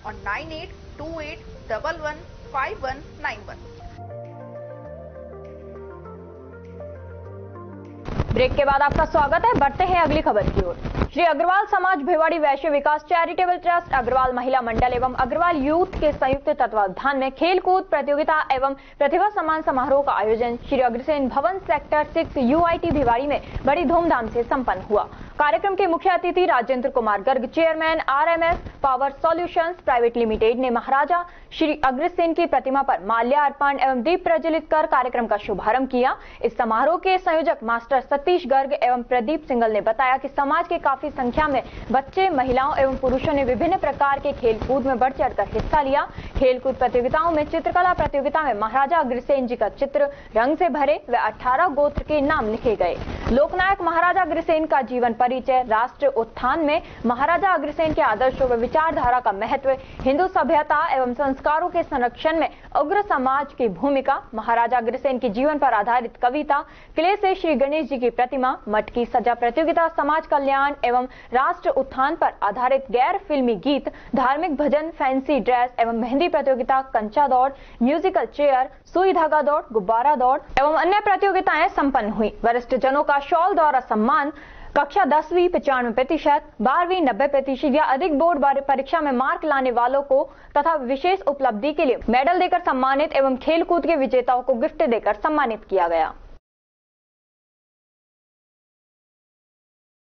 or 9828115191. Break के बाद आपका स्वागत है। बढ़ते हैं अगली खबर की ओर। श्री अग्रवाल समाज भिवाड़ी वैश्य विकास चैरिटेबल ट्रस्ट, अग्रवाल महिला मंडल एवं अग्रवाल यूथ के संयुक्त तत्वावधान में खेल कूद प्रतियोगिता एवं प्रतिभा सम्मान समारोह का आयोजन श्री अग्रसेन भवन सेक्टर 6 UIT भिवाड़ी में बड़ी धूमधाम से संपन्न हुआ। कार्यक्रम के मुख्य अतिथि Rajendra Kumar Garg, chairman RMS power solutions private limited ने महाराजा श्री अग्रसेन की प्रतिमा पर माल्यार्पण एवं दीप प्रज्वलित कर कार्यक्रम का शुभारंभ किया। इस समारोह के संयोजक मास्टर सतीश गर्ग एवं प्रदीप सिंगल ने बताया कि समाज के काफी संख्या में बच्चे, महिलाओं एवं पुरुषों ने विभिन्न प्रकार के खेल कूद में बढ़ चढ़कर हिस्सा लिया। खेल कूद प्रतियोगिताओं में चित्रकला प्रतियोगिता में महाराजा अग्रसेन जी का चित्र रंग से भरे व 18 गोत्र के नाम लिखे गए। लोकनायक महाराजा अग्रसेन का जीवन परिचय, राष्ट्र उत्थान में महाराजा अग्रसेन के आदर्शों व विचारधारा का महत्व, हिंदू सभ्यता एवं संस्कारों के संरक्षण में उग्र समाज की भूमिका, महाराजा अग्रसेन के जीवन पर आधारित कविता, किले से श्री गणेश जी की प्रतिमा, मठ की सजा प्रतियोगिता, समाज कल्याण एवं राष्ट्र उत्थान पर आधारित गैर फिल्मी गीत, धार्मिक भजन, फैंसी ड्रेस एवं मेहंदी प्रतियोगिता, कंचा दौड़, म्यूजिकल चेयर, सुई धागा दौड़, गुब्बारा दौड़ एवं अन्य प्रतियोगिताएं संपन्न हुई। वरिष्ठ जनों का शॉल द्वारा सम्मान, कक्षा 10वीं 95%, 12वीं 90% या अधिक बोर्ड परीक्षा में मार्क लाने वालों को तथा विशेष उपलब्धि के लिए मेडल देकर सम्मानित एवं खेलकूद के विजेताओं को गिफ्ट देकर सम्मानित किया गया।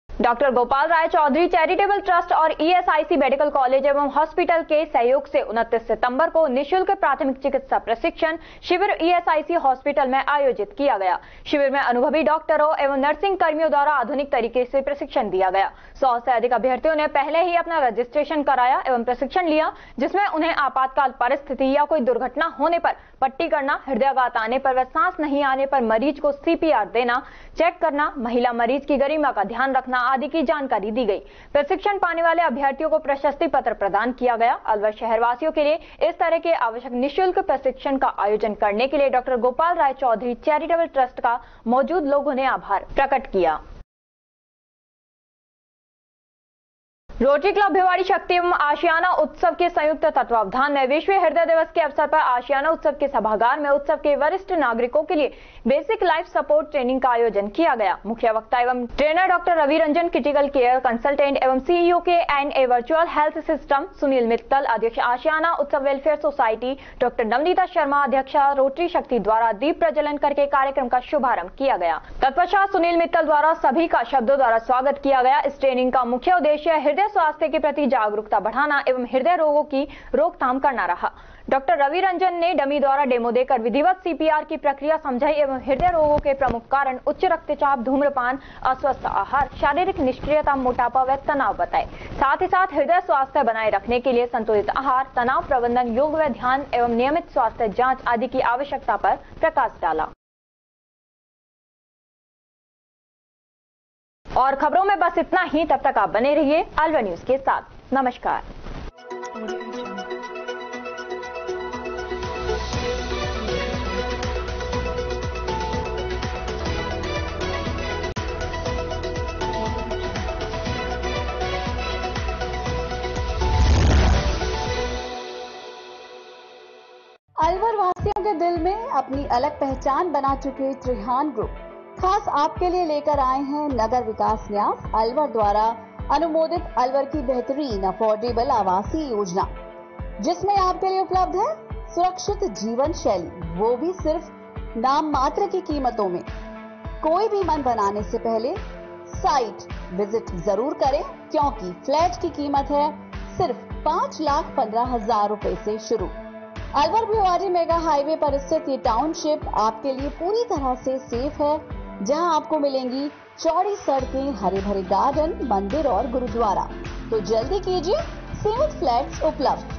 Doctor Gopal Rai Chaudhary charitable trust और ईएसआईसी मेडिकल कॉलेज एवं हॉस्पिटल के सहयोग से 29 सितंबर को निःशुल्क प्राथमिक चिकित्सा प्रशिक्षण शिविर ईएसआईसी हॉस्पिटल में आयोजित किया गया। शिविर में अनुभवी डॉक्टरों एवं नर्सिंग कर्मियों द्वारा आधुनिक तरीके से प्रशिक्षण दिया गया। 100 से अधिक अभ्यर्थियों ने पहले ही अपना रजिस्ट्रेशन कराया एवं प्रशिक्षण लिया, जिसमें उन्हें आपातकाल परिस्थिति या कोई दुर्घटना होने पर पट्टी करना, हृदयाघात आने पर व सांस नहीं आने पर मरीज को सीपीआर देना, चेक करना, महिला मरीज की गरिमा का ध्यान रखना आदि की जानकारी दी गई। प्रशिक्षण पाने वाले अभ्यर्थियों को प्रशस्ति पत्र प्रदान किया गया। अलवर शहरवासियों के लिए इस तरह के आवश्यक निःशुल्क प्रशिक्षण का आयोजन करने के लिए doctor Gopal Rai Chaudhary charitable trust का मौजूद लोगों ने आभार प्रकट किया। रोटरी क्लब भिवाड़ी शक्ति एवं आशियाना उत्सव के संयुक्त तत्वावधान में विश्व हृदय दिवस के अवसर पर आशियाना उत्सव के सभागार में उत्सव के वरिष्ठ नागरिकों के लिए बेसिक लाइफ सपोर्ट ट्रेनिंग का आयोजन किया गया। मुख्य वक्ता एवं trainer doctor Ravi Ranjan, critical care consultant एवं सीईओ के and virtual health system Sunil Mittal, अध्यक्ष Ashiana Utsav welfare society doctor Navneeta Sharma, अध्यक्षा रोटरी शक्ति द्वारा दीप प्रज्वलन करके कार्यक्रम का शुभारंभ किया गया। तत्पश्चात सुनील मित्तल द्वारा सभी का शब्दों द्वारा स्वागत किया गया। इस ट्रेनिंग का मुख्य उद्देश्य हृदय स्वास्थ्य के प्रति जागरूकता बढ़ाना एवं हृदय रोगों की रोकथाम करना रहा। डॉक्टर रवि रंजन ने डमी द्वारा डेमो देकर विधिवत सीपीआर की प्रक्रिया समझाई एवं हृदय रोगों के प्रमुख कारण उच्च रक्तचाप, धूम्रपान, अस्वस्थ आहार, शारीरिक निष्क्रियता, मोटापा व तनाव बताए। साथ ही साथ हृदय स्वास्थ्य बनाए रखने के लिए संतुलित आहार, तनाव प्रबंधन, योग व ध्यान एवं नियमित स्वास्थ्य जांच आदि की आवश्यकता पर प्रकाश डाला। और खबरों में बस इतना ही। तब तक आप बने रहिए अलवर न्यूज के साथ। नमस्कार। अलवर वासियों के दिल में अपनी अलग पहचान बना चुके त्रिहान ग्रुप खास आपके लिए लेकर आए हैं नगर विकास न्यास अलवर द्वारा अनुमोदित अलवर की बेहतरीन अफोर्डेबल आवासीय योजना, जिसमें आपके लिए उपलब्ध है सुरक्षित जीवन शैली, वो भी सिर्फ नाम मात्र की कीमतों में। कोई भी मन बनाने से पहले साइट विजिट जरूर करें, क्योंकि फ्लैट की कीमत है सिर्फ 5,15,000 रुपए से शुरू। अलवर भिवाड़ी मेगा हाईवे पर स्थित ये टाउनशिप आपके लिए पूरी तरह से सेफ है, जहां आपको मिलेंगी चौड़ी सड़कें, हरे भरे गार्डन, मंदिर और गुरुद्वारा। तो जल्दी कीजिए, सीमित फ्लैट्स उपलब्ध।